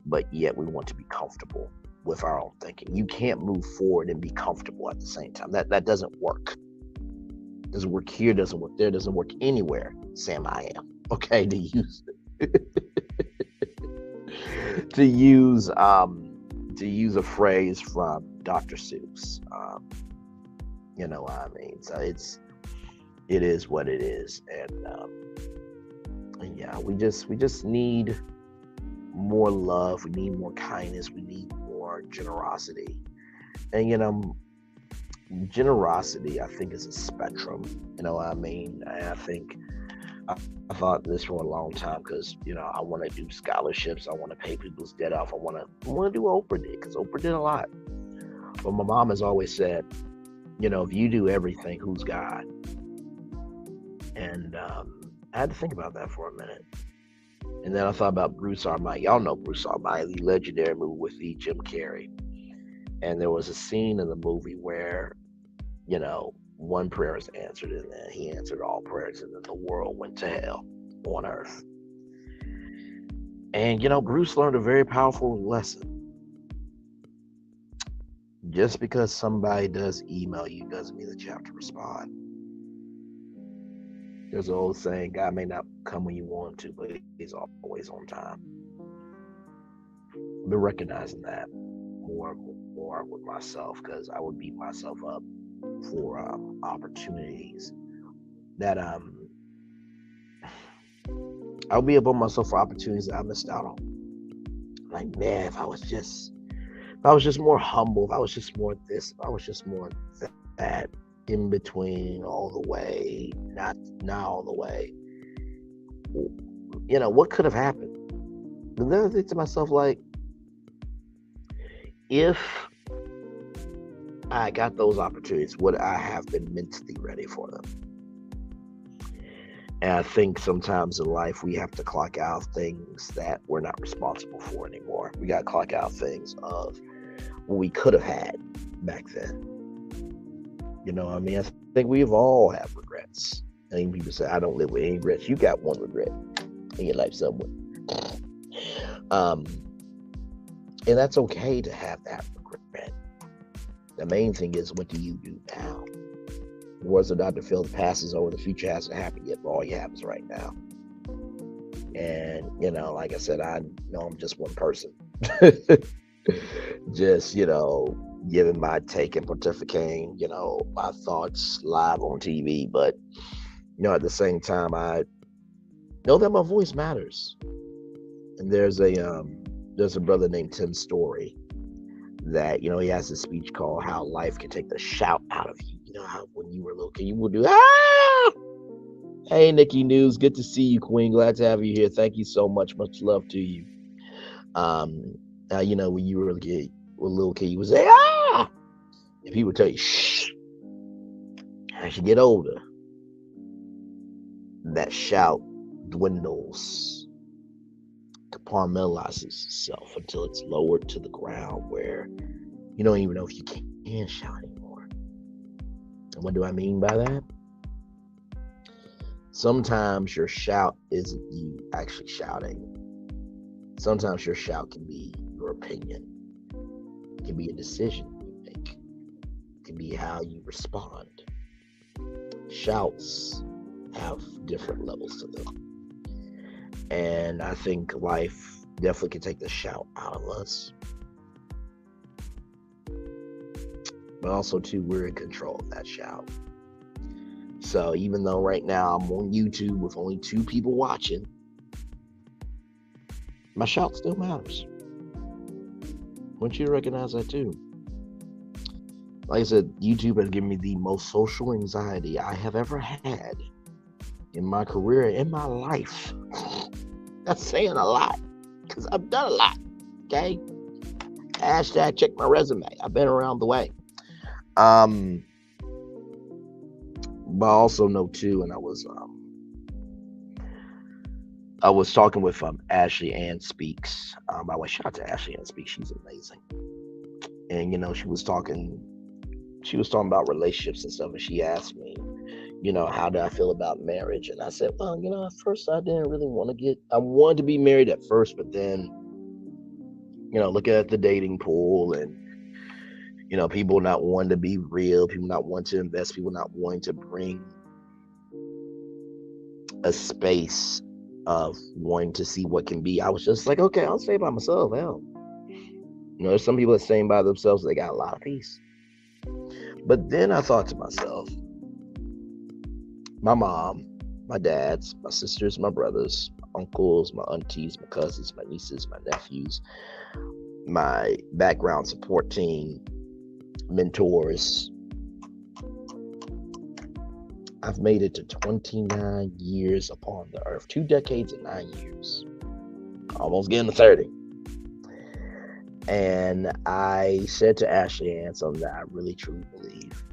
but yet we want to be comfortable with our own thinking. You can't move forward and be comfortable at the same time. That doesn't work. Doesn't work here, doesn't work there, doesn't work anywhere. Sam, I am. Okay, to use to use a phrase from Dr. Seuss. You know what I mean? So it is what it is, and yeah, we just need more love. We need more kindness. We need more generosity, and generosity, I think, is a spectrum. You know what I mean? And I think I thought this for a long time because I want to do scholarships. I want to pay people's debt off. I want to do what Oprah did because Oprah did a lot. But my mom has always said, if you do everything, who's God? And I had to think about that for a minute. And then I thought about Bruce Almighty. Y'all know Bruce Almighty, legendary movie with Jim Carrey. And there was a scene in the movie where, one prayer is answered, and then he answered all prayers, and then the world went to hell on earth. And, Bruce learned a very powerful lesson. Just because somebody does email you doesn't mean that you have to respond. There's an old saying, God may not come when you want him to, but he's always on time. I've been recognizing that more and more with myself because I would beat myself up for opportunities that I'll be up on myself for opportunities that I missed out on. Like, man, if I was just more humble, if I was just more this, if I was just more that, in between, all the way, not all the way, what could have happened? But then I think to myself, like, if I got those opportunities, would I have been mentally ready for them? And I think sometimes in life we have to clock out things that we're not responsible for anymore. We got to clock out things of what we could have had back then. You know what I mean? I think we've all have regrets. I think people say, I don't live with any regrets. You got one regret in your life somewhere. And that's okay to have that regret. The main thing is, what do you do now? The words of Dr. Phil, the past is over, the future hasn't happened yet, but all you have is right now. And, like I said, I know I'm just one person. Just, giving my take and pontificating, my thoughts live on TV. But, at the same time, I Know that my voice matters. And there's a brother named Tim Story that, he has a speech called How Life Can Take the Shout Out of You. You know how when you were a little kid, you would do, ah! Hey, Nikki News, good to see you, Queen. Glad to have you here. Thank you so much. Much love to you. When you were a little kid, you would say, ah! And people would tell you, shh. As you get older, that shout dwindles, compartmentalizes itself until it's lowered to the ground where you don't even know if you can shout anymore. And what do I mean by that? Sometimes your shout isn't you actually shouting. Sometimes your shout can be your opinion. It can be a decision you make. It can be how you respond. Shouts have different levels to them. And I think life definitely can take the shout out of us. But also, too, we're in control of that shout. So even though right now I'm on YouTube with only 2 people watching, my shout still matters. I want you to recognize that too. Like I said, YouTube has given me the most social anxiety I have ever had in my career, in my life. That's saying a lot, because I've done a lot, okay? Hashtag check my resume. I've been around the way. But I also know too, and I was talking with Ashley Ann Speaks. By the way, shout out to Ashley Ann Speaks. She's amazing. And she was talking about relationships and stuff, and she asked me, how do I feel about marriage? And I said, well, at first I didn't really I wanted to be married at first, but then, looking at the dating pool and people not wanting to be real, people not wanting to invest, people not wanting to bring a space of wanting to see what can be. I was just like, okay, I'll stay by myself. Hell, there's some people that staying by themselves. They got a lot of peace. But then I thought to myself, my mom, my dads, my sisters, my brothers, my uncles, my aunties, my cousins, my nieces, my nephews, my background support team, mentors. I've made it to 29 years upon the earth, 2 decades and 9 years, almost getting to 30. And I said to Ashley Ann something that I really truly believe.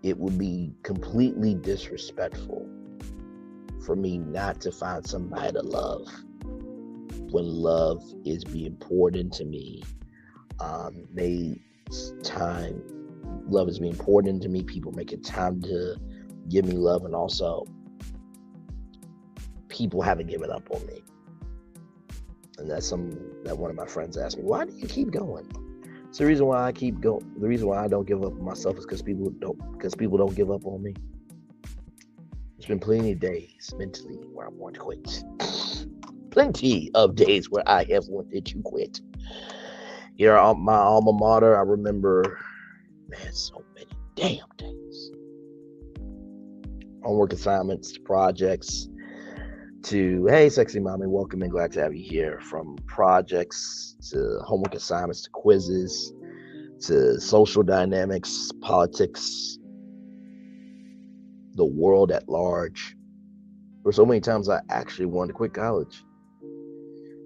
It would be completely disrespectful for me not to find somebody to love when love is being poured into me. Love is being poured into me, people making time to give me love, and also people haven't given up on me. And that's something that one of my friends asked me, why do you keep going? It's the reason why I keep going. The reason why I don't give up on myself is because people don't give up on me. There's been plenty of days mentally where I want to quit. Plenty of days where I have wanted to quit. My alma mater, I remember, so many damn days. Homework assignments, to projects, to, hey, sexy mommy, welcome and glad to have you here. From projects to homework assignments to quizzes to social dynamics, politics, the world at large. There were so many times I actually wanted to quit college.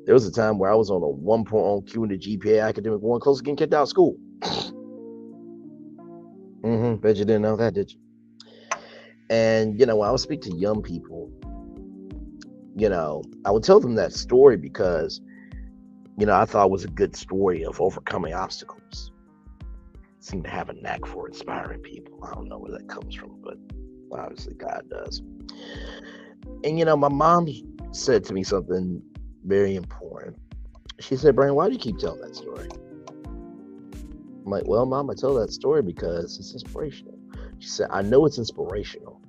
There was a time where I was on a 1.0 Q in the GPA academic one, close to getting kicked out of school. Bet you didn't know that, did you? And, when I would speak to young people, I would tell them that story because, I thought it was a good story of overcoming obstacles. I seem to have a knack for inspiring people. I don't know where that comes from, but obviously God does. And, my mom said to me something very important. She said, Brian, why do you keep telling that story? I'm like, well, Mom, I tell that story because it's inspirational. She said, I know it's inspirational,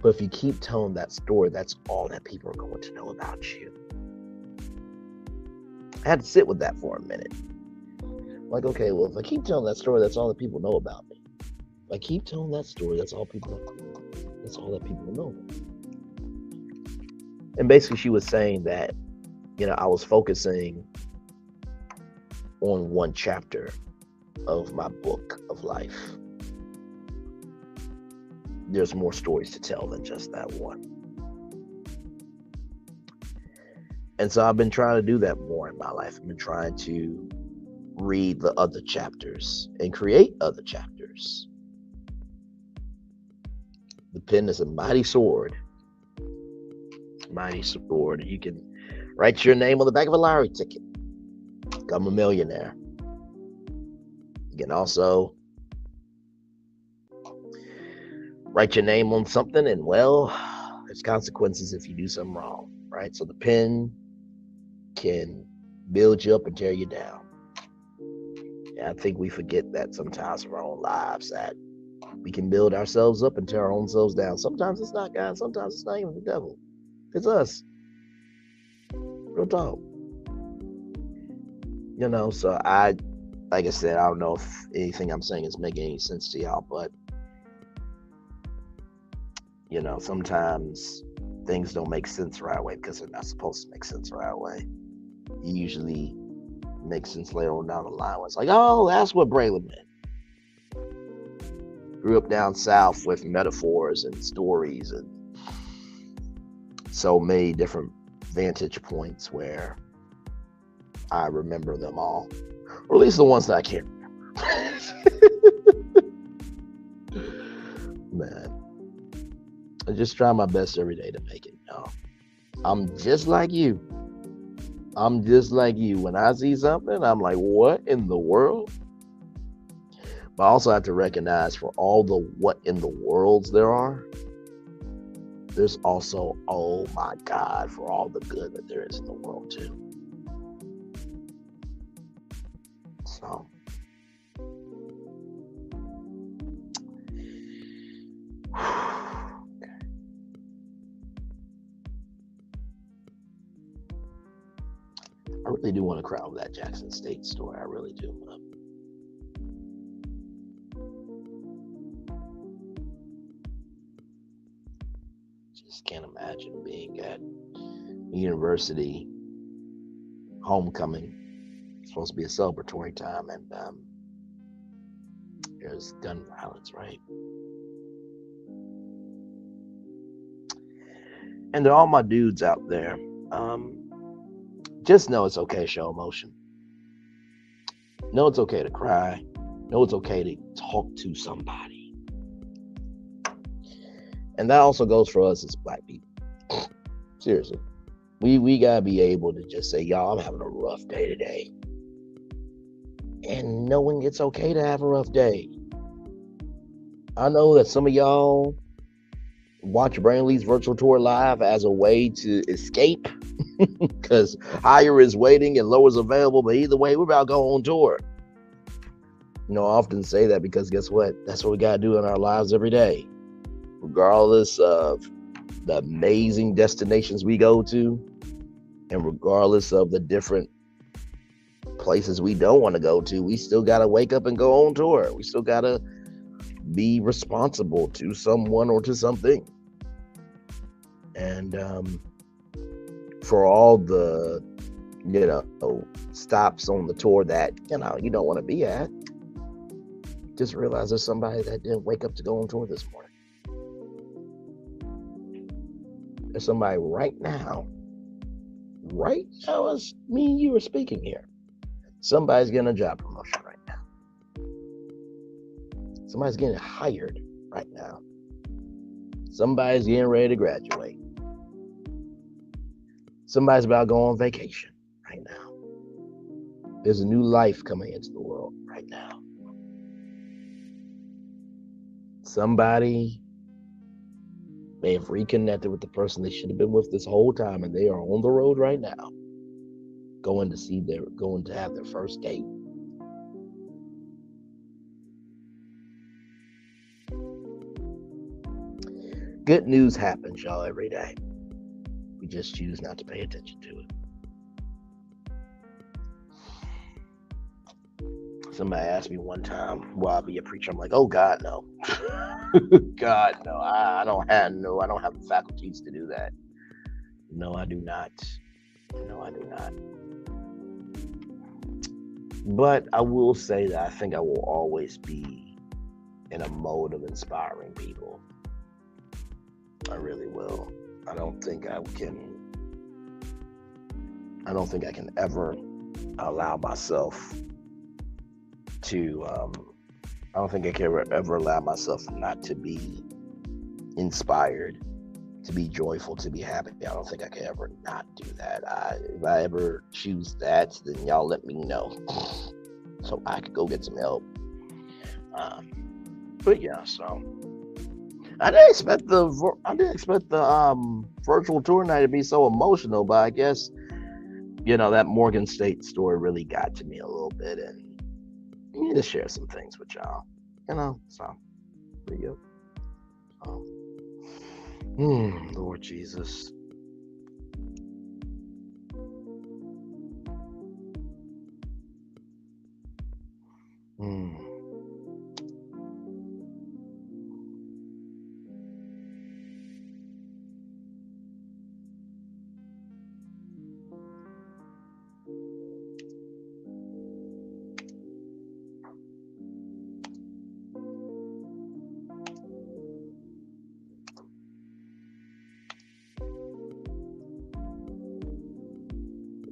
but if you keep telling that story, that's all that people are going to know about you. I had to sit with that for a minute. I'm like, okay, well, if I keep telling that story, that's all that people know about me. If I keep telling that story, that's all that people know. And basically, she was saying that, I was focusing on one chapter of my book of life. There's more stories to tell than just that one. And so I've been trying to do that more in my life. I've been trying to read the other chapters and create other chapters. The pen is a mighty sword. Mighty sword. You can write your name on the back of a lottery ticket. Become a millionaire. You can also write your name on something, and there's consequences if you do something wrong, right? So the pen can build you up and tear you down. And I think we forget that sometimes in our own lives, that we can build ourselves up and tear our own selves down. Sometimes it's not God, sometimes it's not even the devil. It's us. Real talk. So like I said, I don't know if anything I'm saying is making any sense to y'all, but sometimes things don't make sense right away because they're not supposed to make sense right away. You usually make sense later on down the line when it's like, oh, that's what Braylon meant. Grew up down south with metaphors and stories and so many different vantage points where I remember them all, or at least the ones that I can't remember. Man, I just try my best every day to make it, y'all. I'm just like you. When I see something, I'm like, what in the world? But I also have to recognize, for all the what in the worlds there are, there's also, oh my God, for all the good that there is in the world too. So, I really do want to cry over that Jackson State story. I really do. Just can't imagine being at university homecoming. It's supposed to be a celebratory time, and there's gun violence, right? And to all my dudes out there, just know it's okay to show emotion. Know it's okay to cry. Know it's okay to talk to somebody. And that also goes for us as Black people. Seriously. We gotta be able to just say, y'all, I'm having a rough day today. And knowing it's okay to have a rough day. I know that some of y'all watch Brainley's virtual tour live as a way to escape because higher is waiting and lower is available, but either way, we're about to go on tour. I often say that because guess what? That's what we got to do in our lives every day. Regardless of the amazing destinations we go to, and regardless of the different places we don't want to go to, we still got to wake up and go on tour. We still got to be responsible to someone or to something. And for all the, stops on the tour that, you don't want to be at, just realize there's somebody that didn't wake up to go on tour this morning. There's somebody right now as me and you are speaking here. Somebody's getting a job promotion right now. Somebody's getting hired right now. Somebody's getting ready to graduate. Somebody's about to go on vacation right now. There's a new life coming into the world right now. Somebody may have reconnected with the person they should have been with this whole time, and they are on the road right now, going to have their first date. Good news happens, y'all, every day. We just choose not to pay attention to it. Somebody asked me one time, will I be a preacher? I'm like, oh God, no. God, no. I don't have the faculties to do that. No, I do not. No, I do not. But I will say that I think I will always be in a mode of inspiring people. I really will. I don't think I can. I don't think I can ever allow myself to. I don't think I can ever allow myself not to be inspired, to be joyful, to be happy. I don't think I can ever not do that. If I ever choose that, then y'all let me know so I could go get some help. But yeah, so I didn't expect the virtual tour night to be so emotional, but I guess that Morgan State story really got to me a little bit, and I need to share some things with y'all. So there you go. Lord Jesus.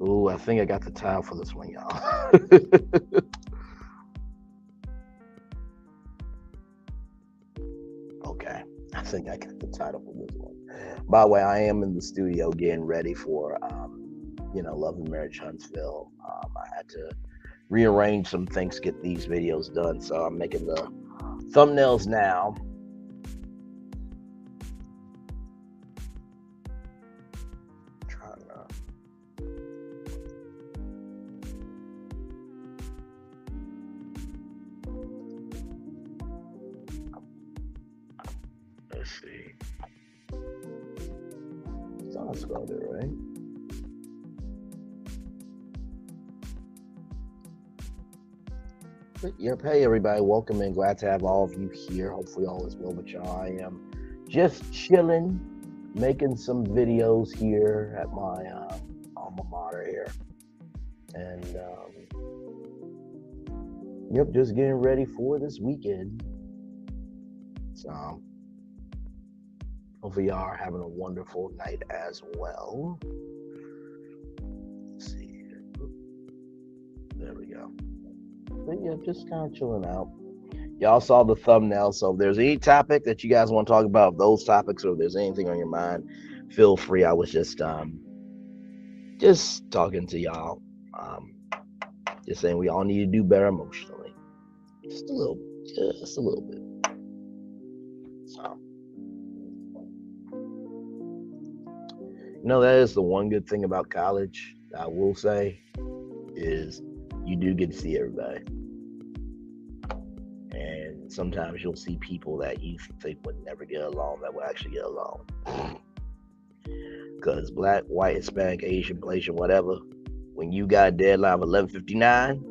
Ooh, I think I got the title for this one, y'all. Okay, I think I got the title for this one. By the way, I am in the studio getting ready for, Love and Marriage Huntsville. I had to rearrange some things to get these videos done, so I'm making the thumbnails now. Let's see. It's not spelled it right. But yep, hey everybody, welcome in. Glad to have all of you here. Hopefully all is well with y'all. I am just chilling, making some videos here at my alma mater here. And just getting ready for this weekend. So hopefully y'all are having a wonderful night as well. Let's see here. There we go. But yeah, just kind of chilling out. Y'all saw the thumbnail, so if there's any topic that you guys want to talk about, those topics, or if there's anything on your mind, feel free. I was just talking to y'all, just saying we all need to do better emotionally, just a little bit. So, that is the one good thing about college. I will say is you do get to see everybody. And sometimes you'll see people that you think would never get along that will actually get along. Because black, white, Hispanic, Asian, Malaysian, whatever, when you got a deadline of 11:59,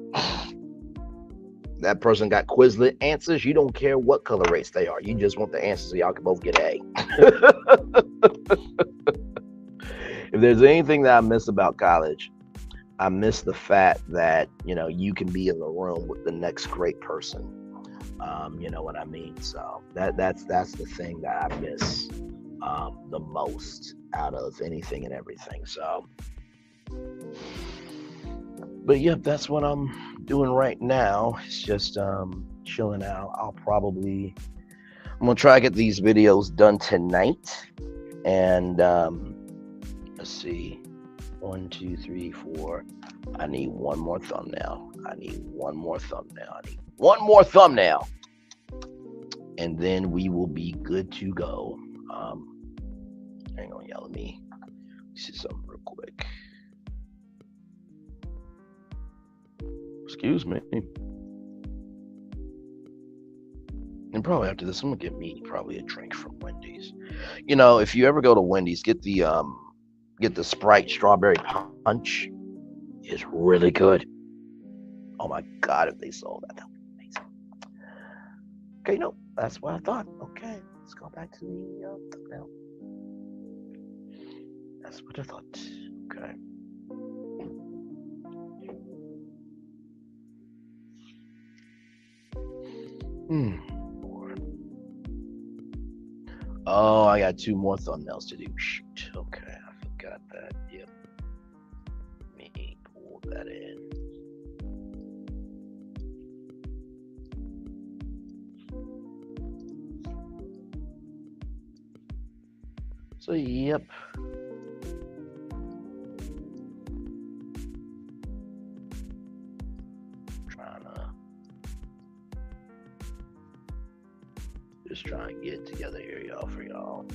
that person got Quizlet answers. You don't care what color race they are. You just want the answers so y'all can both get an A. If there's anything that I miss about college, I miss the fact that, you can be in the room with the next great person. You know what I mean? So that's the thing that I miss the most out of anything and everything. So, but yeah, that's what I'm doing right now. It's just chilling out. I'm gonna try to get these videos done tonight. And let's see, 1, 2, 3, 4. I need one more thumbnail. And then we will be good to go. Hang on, y'all. Let me see something real quick. Excuse me. And probably after this, I'm gonna get me probably a drink from Wendy's. If you ever go to Wendy's, get the Sprite strawberry punch. It's really good. Oh my God, if they sold that would be amazing. Okay, no, that's what I thought. Okay, let's go back to the thumbnail. That's what I thought. Okay. Oh, I got 2 more thumbnails to do. Shoot. Okay, I forgot that. Yep. Let me pull that in. So, yep. Just trying to get it together here, y'all, for y'all.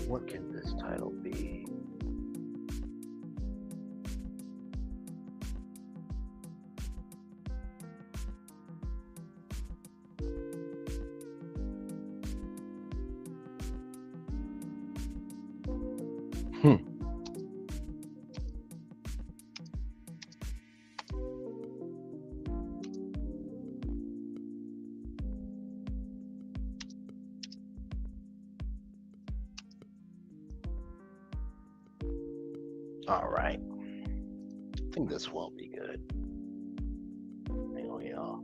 What can this title be? All right. I think this won't be good. Hang on, y'all.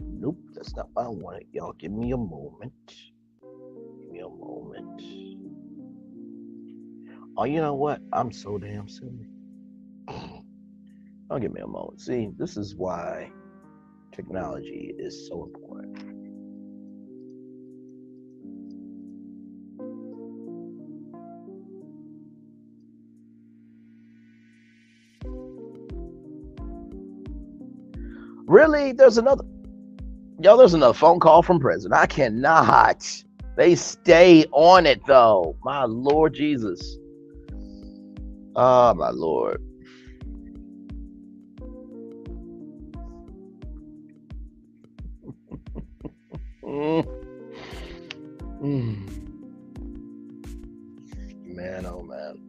Nope, that's not what I wanted. Y'all, give me a moment. Give me a moment. Oh, you know what? I'm so damn silly. Oh, give me a moment. See, this is why technology is so important. Really? There's another phone call from prison. I cannot. They stay on it though. My Lord Jesus. Oh, my Lord. Man, oh man.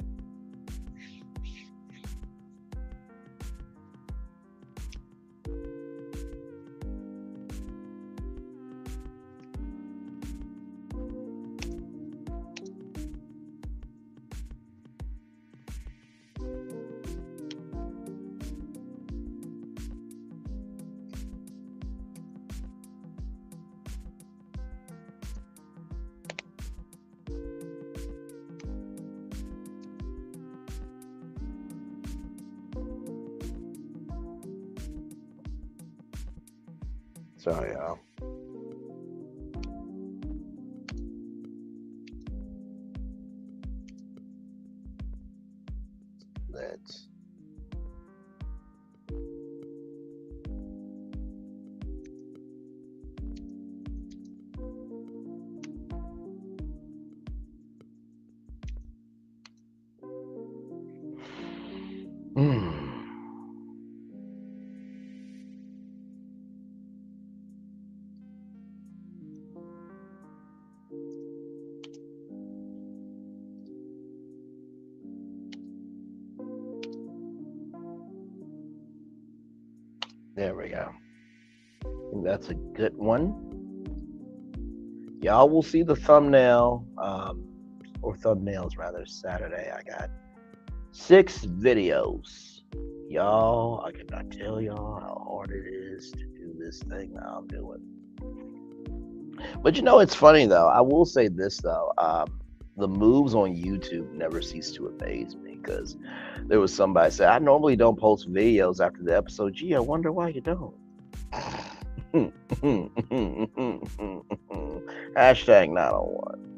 Sorry, y'all. Let's. There we go. I think that's a good one. Y'all will see the thumbnail, or thumbnails rather, Saturday. I got 6 videos. Y'all, I cannot tell y'all how hard it is to do this thing that I'm doing. But you know, it's funny though. I will say this though. The moves on YouTube never cease to amaze me, because there was somebody say, I normally don't post videos after the episode. Gee, I wonder why you don't. Hashtag not on one.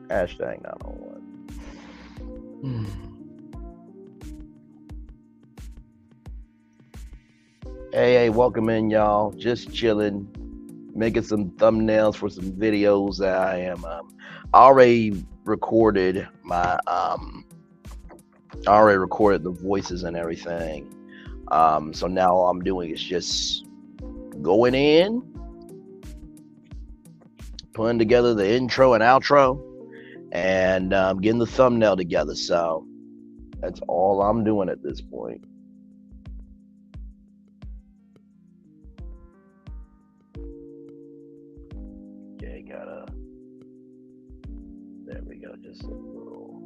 Hashtag not on one. Hey, welcome in, y'all. Just chilling, making some thumbnails for some videos that I am already recorded my I already recorded the voices and everything. So now all I'm doing is just going in, putting together the intro and outro, and getting the thumbnail together. So that's all I'm doing at this point. just a little.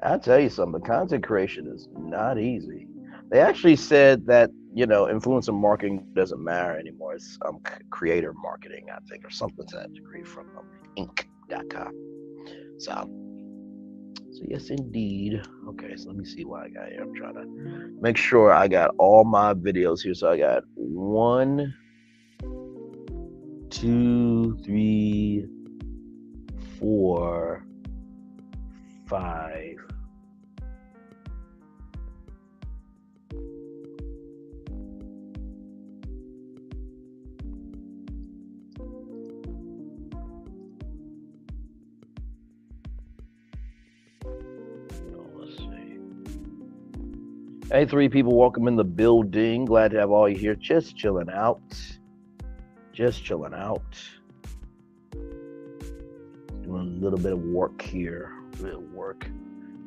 I'll tell you something. Content creation is not easy. They actually said that influencer marketing doesn't matter anymore. It's creator marketing, I think, or something to that degree from Inc.com. So yes, indeed. Okay, so let me see what I got here. I'm trying to make sure I got all my videos here. So I got 1, 2, 3, 4, 5. Hey, 3 people, welcome in the building. Glad to have all you here. Just chilling out. Doing a little bit of work here.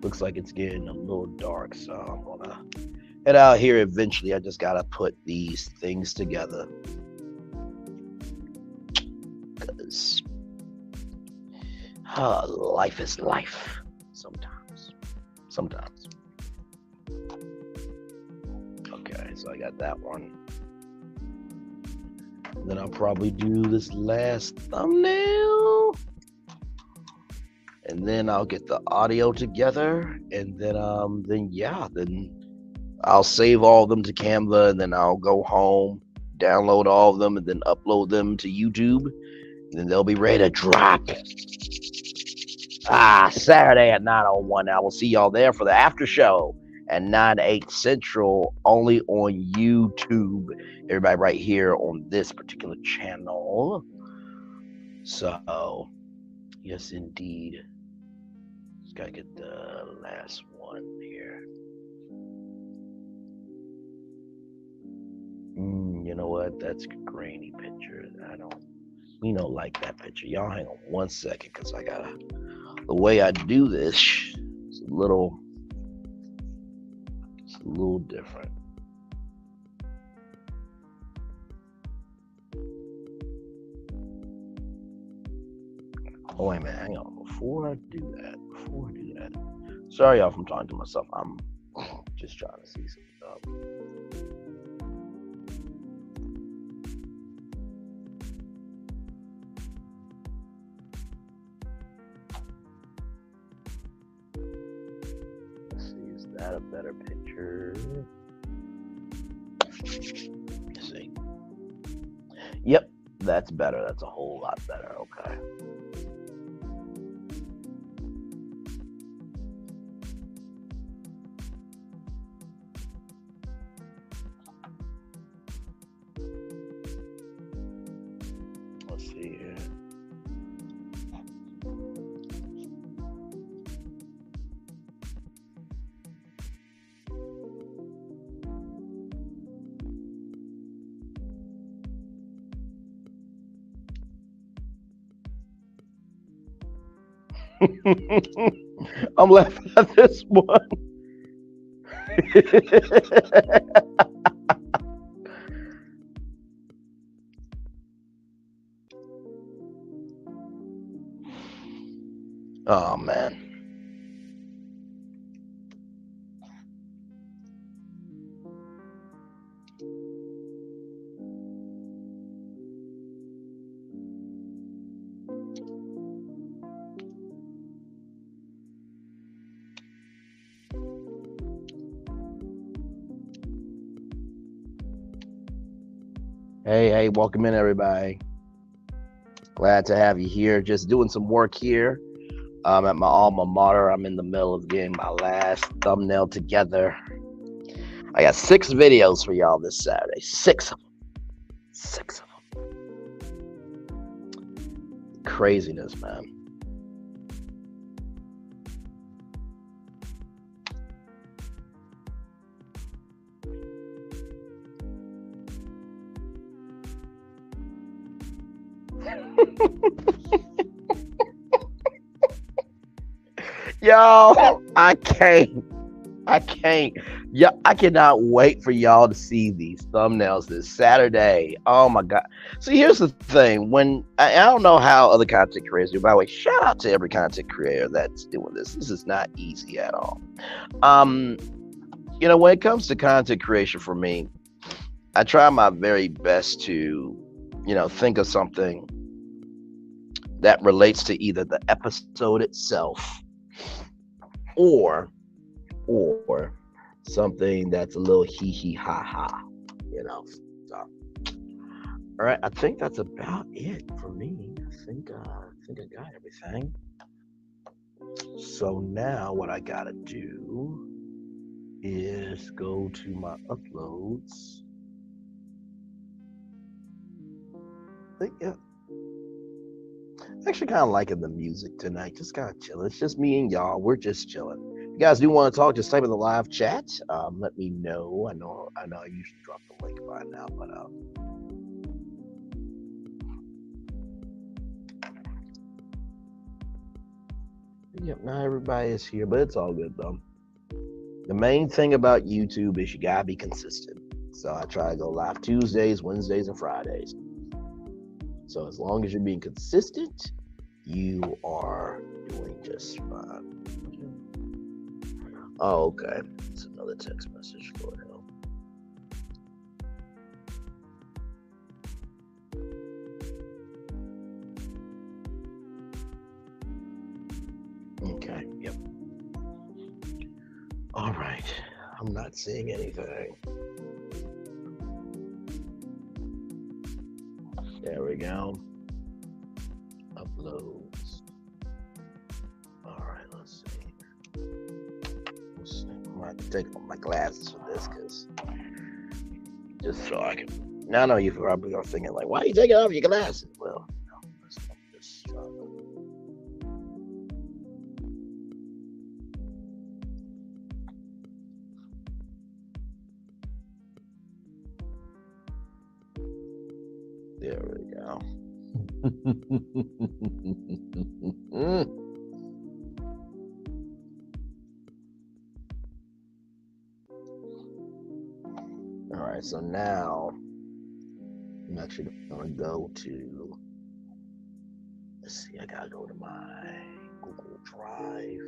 Looks like it's getting a little dark, so I'm gonna head out here eventually. I just gotta put these things together. Because life is life. Sometimes. Okay, so I got that one. Then I'll probably do this last thumbnail. And then I'll get the audio together. And then I'll save all of them to Canva. And then I'll go home, download all of them, and then upload them to YouTube. And then they'll be ready to drop. Saturday at 9:01. I will see y'all there for the after show at 9/8 Central, only on YouTube. Everybody right here on this particular channel. So, yes, indeed. Just gotta get the last one here. You know what? That's a grainy picture. We don't like that picture. Y'all hang on 1 second, because the way I do this is a little different. Oh, wait a minute, hang on. Before I do that, sorry y'all if I'm talking to myself. I'm just trying to see some stuff. That a better picture? Let's see. Yep, that's better. That's a whole lot better. Okay. Let's see here. I'm laughing at this one. Oh, man. Hey, welcome in, everybody. Glad to have you here. Just doing some work here at my alma mater. I'm in the middle of getting my last thumbnail together. I got 6 videos for y'all this Saturday. 6 of them. 6 of them. Craziness, man. Yo, I can't. Yeah, I cannot wait for y'all to see these thumbnails this Saturday. Oh my God. See, here's the thing. I don't know how other content creators do. By the way, shout out to every content creator that's doing this. This is not easy at all. Um, when it comes to content creation for me, I try my very best to, think of something that relates to either the episode itself or or something that's a little hee hee ha ha, you know. So, all right, I think that's about it for me. I think I got everything. So now what I gotta do is go to my uploads. Yeah, actually kind of liking the music tonight. Just kind of chilling. It's just me and y'all. We're just chilling. If you guys do want to talk, just type in the live chat. Let me know. I know. I usually drop the link by now, but yep. Not everybody is here, but it's all good though. The main thing about YouTube is you gotta be consistent. So I try to go live Tuesdays, Wednesdays, and Fridays. So as long as you're being consistent, you are doing just fine. Oh, okay. It's another text message for him. Okay, yep. All right. I'm not seeing anything. There we go. Uploads. All right, let's see. I'm gonna have to take off my glasses for this, cause just so I can. Now I know you're probably thinking like, why are you taking off your glasses? Well, let's just try. There we go. All right, so now I'm actually gonna go to. Let's see, I gotta go to my Google Drive.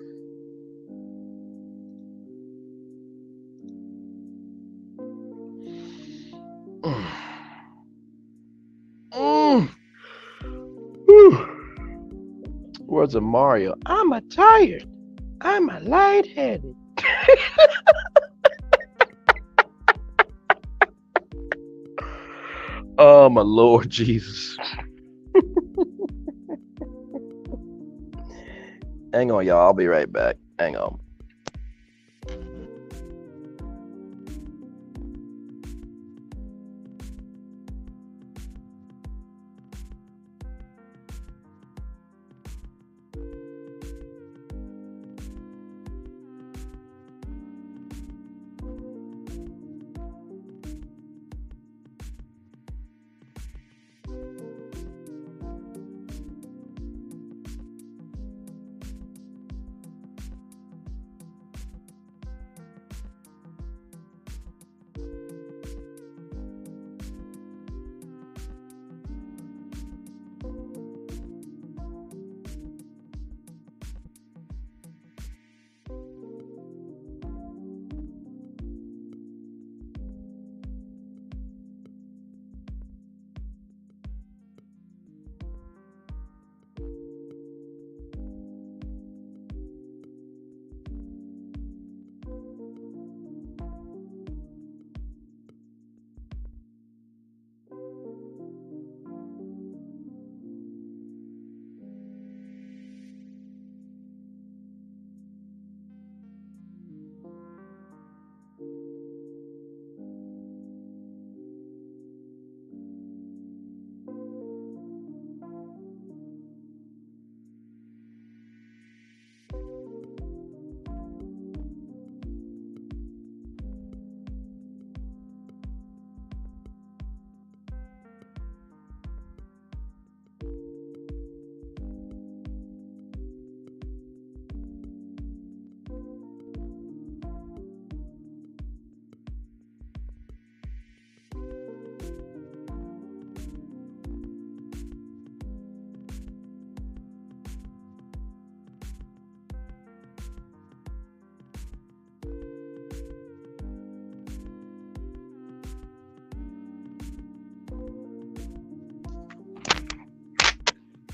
Words of Mario. I'm a tired. I'm a lightheaded. Oh my Lord Jesus. Hang on, y'all. I'll be right back. Hang on.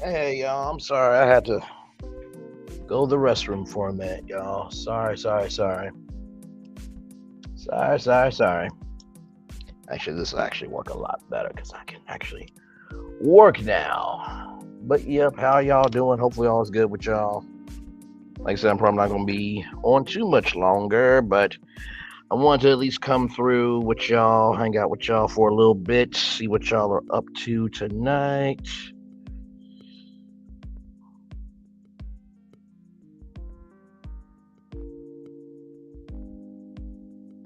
Hey, y'all, I'm sorry. I had to go to the restroom for a minute, y'all. Sorry, sorry, sorry. Sorry, sorry, sorry. Actually, this will actually work a lot better because I can actually work now. But yep, how y'all doing? Hopefully all is good with y'all. Like I said, I'm probably not going to be on too much longer, but I wanted to at least come through with y'all, hang out with y'all for a little bit, see what y'all are up to tonight.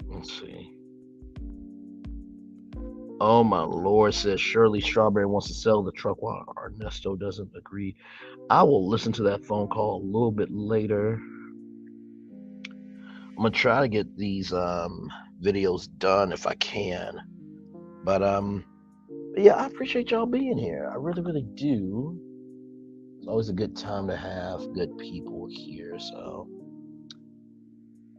Let's see. Oh my lord, says Shirley Strawberry wants to sell the truck while Ernesto doesn't agree. I will listen to that phone call a little bit later. I'm gonna try to get these videos done if I can. But yeah, I appreciate y'all being here. I really, really do. It's always a good time to have good people here. So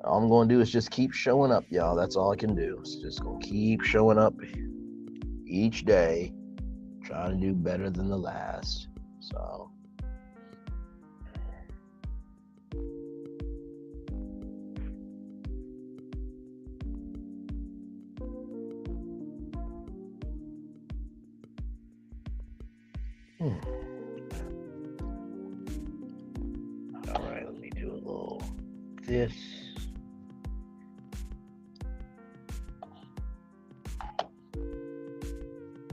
all I'm gonna do is just keep showing up, y'all. That's all I can do. It's just gonna keep showing up each day, trying to do better than the last. So hmm. All right, let me do a little this.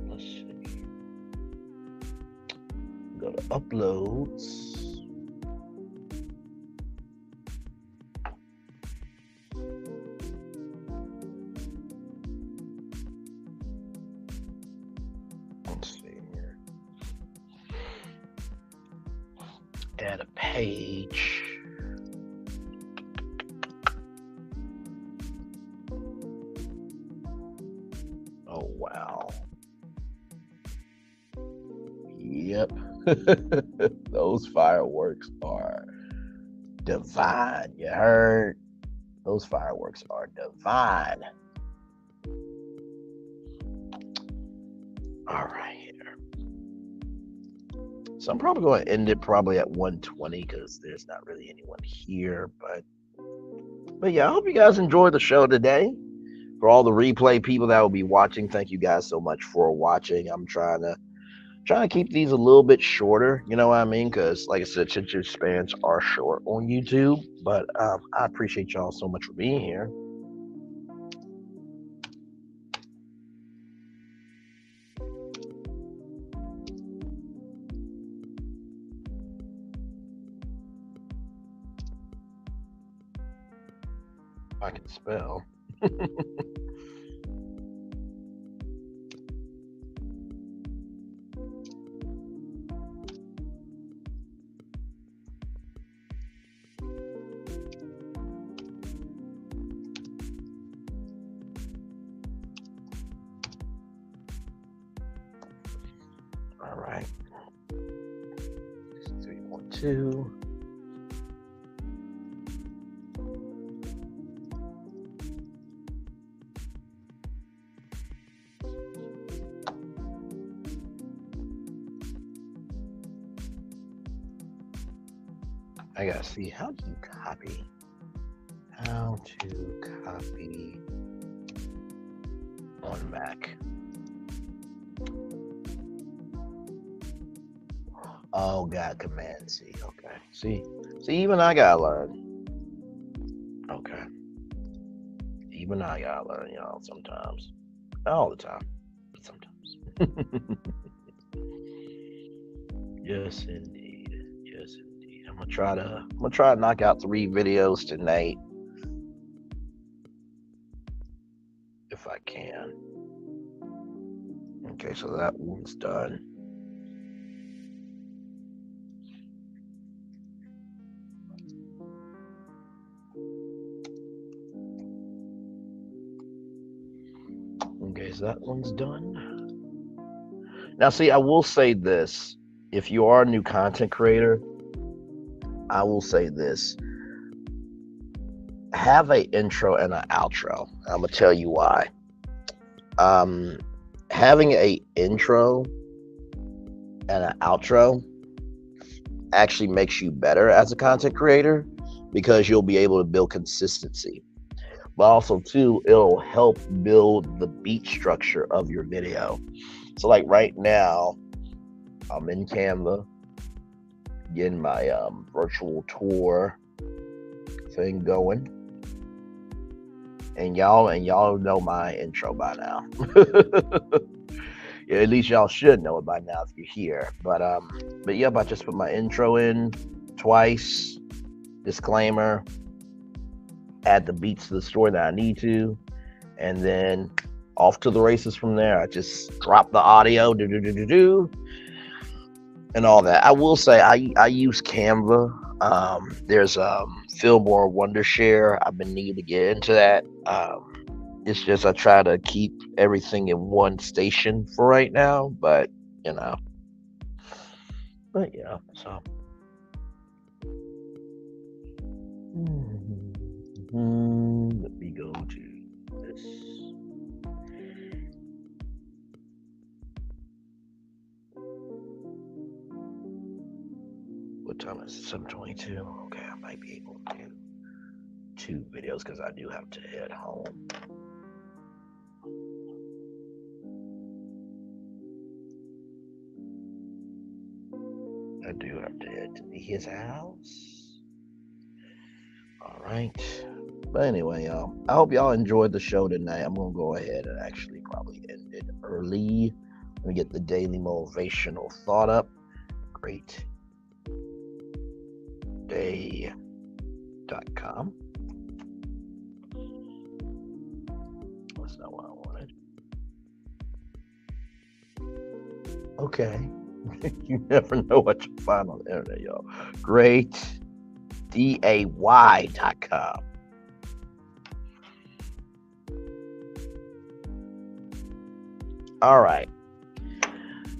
Let's see. Go to uploads. Let's see here. Add a page. Oh wow. Yep. Those fireworks are divine. You heard? Those fireworks are divine. All right. So I'm probably going to end it probably at 120 because there's not really anyone here. But yeah, I hope you guys enjoyed the show today. For all the replay people that will be watching, thank you guys so much for watching. I'm trying to keep these a little bit shorter. You know what I mean? Because like I said, attention spans are short on YouTube. But I appreciate y'all so much for being here. I can spell. All right. 3.2. I gotta see, how do you copy? How to copy on Mac. Oh, God, Command C. Okay. See, even I gotta learn. Okay. Even I gotta learn, y'all, sometimes. Not all the time, but sometimes. Yes, indeed. Yes, indeed. I'm gonna try to knock out 3 videos tonight if I can. Okay, so that one's done. Okay, so that one's done. Now, see, I will say this. If you are a new content creator, I will say this. Have an intro and an outro. I'm going to tell you why. Having a intro and an outro actually makes you better as a content creator because you'll be able to build consistency. But also too, it'll help build the beat structure of your video. So like right now, I'm in Canva getting my virtual tour thing going. And y'all know my intro by now. Yeah, at least y'all should know it by now if you're here. But yep, I just put my intro in twice, disclaimer, add the beats to the story that I need to, and then off to the races from there. I just drop the audio, and all that. I will say I use Canva. There's Fillmore Wondershare. I've been needing to get into that. It's just I try to keep everything in one station for right now, but yeah, so. Let me go to this. What time is it? 7:22. Okay, I might be able to do 2 videos because I do have to head home. I do have to head to his house. All right. But anyway, y'all, I hope y'all enjoyed the show tonight. I'm going to go ahead and actually probably end it early. Let me get the daily motivational thought up. Great. Day.com. That's not what I wanted. Okay. You never know what you find on the internet, y'all. Great. DAY.com. All right.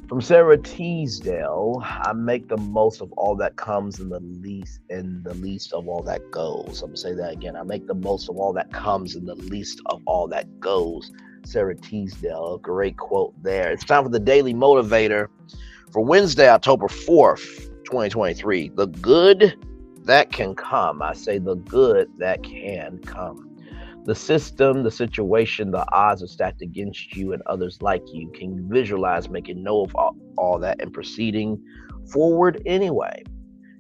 From Sarah Teasdale, I make the most of all that comes and the least of all that goes. I'm gonna say that again. I make the most of all that comes and the least of all that goes. Sarah Teasdale, great quote there. It's time for the Daily Motivator for Wednesday, October 4th, 2023. The good that can come. I say the good that can come. The system, the situation, the odds are stacked against you and others like you. Can you visualize making note of all that and proceeding forward anyway?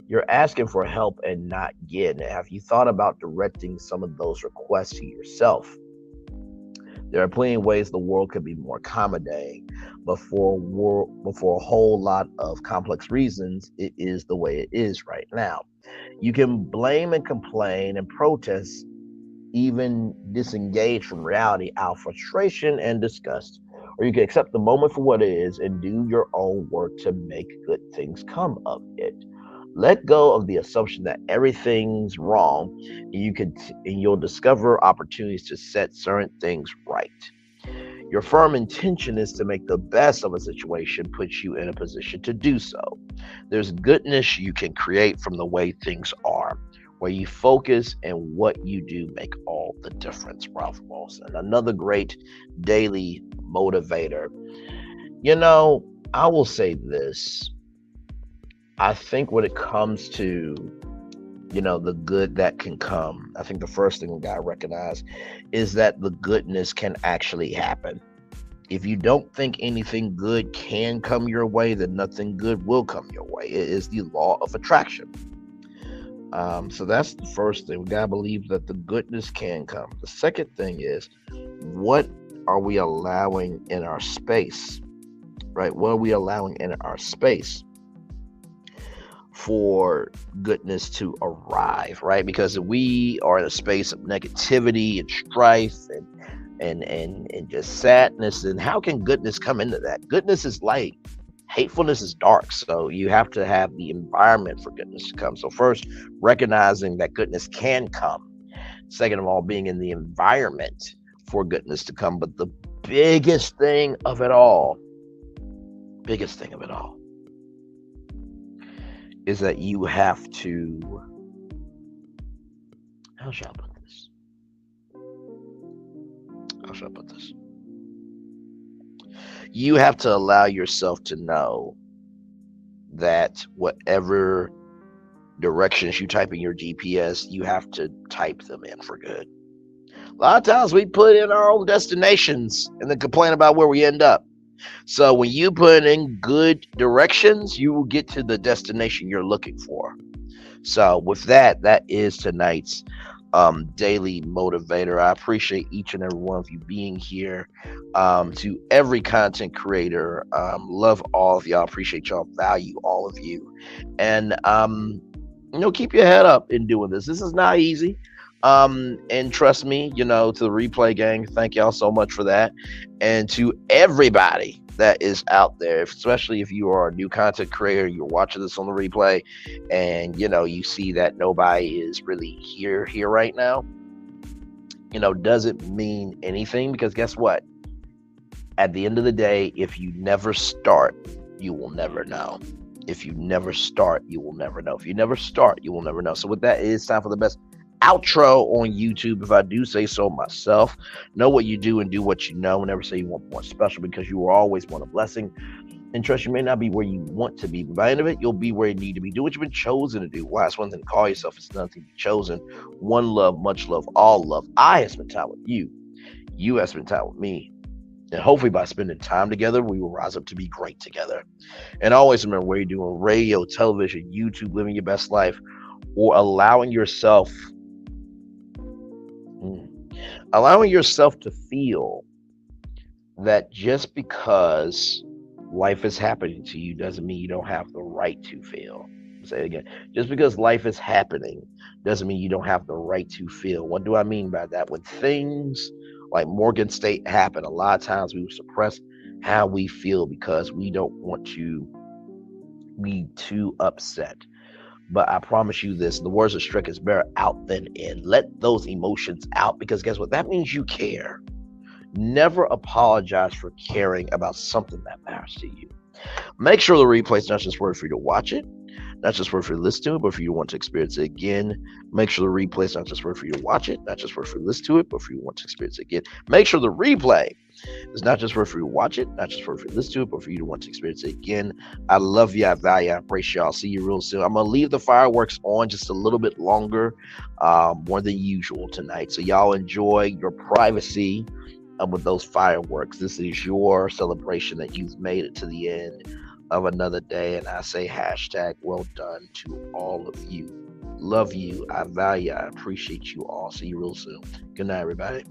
You're asking for help and not getting it. Have you thought about directing some of those requests to yourself? There are plenty of ways the world could be more accommodating, but for a whole lot of complex reasons, it is the way it is right now. You can blame and complain and protest, even disengage from reality out of frustration and disgust. Or you can accept the moment for what it is and do your own work to make good things come of it. Let go of the assumption that everything's wrong, and you'll discover opportunities to set certain things right. Your firm intention is to make the best of a situation, puts you in a position to do so. There's goodness you can create from the way things are. Where you focus and what you do make all the difference. Ralph Wilson, another great daily motivator. I will say this. I think when it comes to, the good that can come, I think the first thing we got to recognize is that the goodness can actually happen. If you don't think anything good can come your way, then nothing good will come your way. It is the law of attraction. So that's the first thing. We gotta believe that the goodness can come. The second thing is, what are we allowing in our space? Right? What are we allowing in our space for goodness to arrive? Right? Because if we are in a space of negativity and strife and just sadness, then how can goodness come into that? Goodness is light. Hatefulness is dark, so you have to have the environment for goodness to come. So first, recognizing that goodness can come. Second of all, being in the environment for goodness to come. But the biggest thing of it all is that you have to, how should I put this? You have to allow yourself to know that whatever directions you type in your GPS, you have to type them in for good. A lot of times we put in our own destinations and then complain about where we end up. So when you put in good directions, you will get to the destination you're looking for. So with that, that is tonight's daily motivator. I appreciate each and every one of you being here. To every content creator, love all of y'all. Appreciate y'all. Value all of you. And keep your head up in doing this. This is not easy. And trust me, to the replay gang, thank y'all so much for that. And to everybody that is out there, especially if you are a new content creator, you're watching this on the replay, and you see that nobody is really here right now, doesn't mean anything, because guess what? At the end of the day, if you never start, you will never know. If you never start, you will never know. If you never start, you will never know. So with that, it's time for the best outro on YouTube, if I do say so myself. Know what you do and do what you know. Never say you want more special, because you will always want a blessing. And trust, you may not be where you want to be, but by the end of it, you'll be where you need to be. Do what you've been chosen to do. Why? It's one thing to call yourself. It's another thing to be chosen. One love, much love, all love. I have spent time with you. You have spent time with me. And hopefully by spending time together, we will rise up to be great together. And always remember, where you're doing radio, television, YouTube, living your best life, or allowing yourself to feel that just because life is happening to you doesn't mean you don't have the right to feel. I'll say it again. Just because life is happening doesn't mean you don't have the right to feel. What do I mean by that? When things like Morgan State happen, a lot of times we will suppress how we feel because we don't want to be too upset. But I promise you this, the words of Strick is better out than in. Let those emotions out, because guess what? That means you care. Never apologize for caring about something that matters to you. Make sure the replay is not just worth for you to watch it, not just worth for you to listen to it, but for you to want to experience it again. Make sure the replay is not just worth for you to watch it, not just worth for you to listen to it, but for you to want to experience it again. Make sure the replay is not just worth for you to watch it, not just worth for you to listen to it, but for you to want to experience it again. I love you, I value, I appreciate y'all. See you real soon. I'm going to leave the fireworks on just a little bit longer, more than usual tonight. So y'all enjoy your privacy with those fireworks. This is your celebration that you've made it to the end of another day, and I say hashtag well done to all of you. Love you, I value, I appreciate you all. See you real soon. Good night, everybody.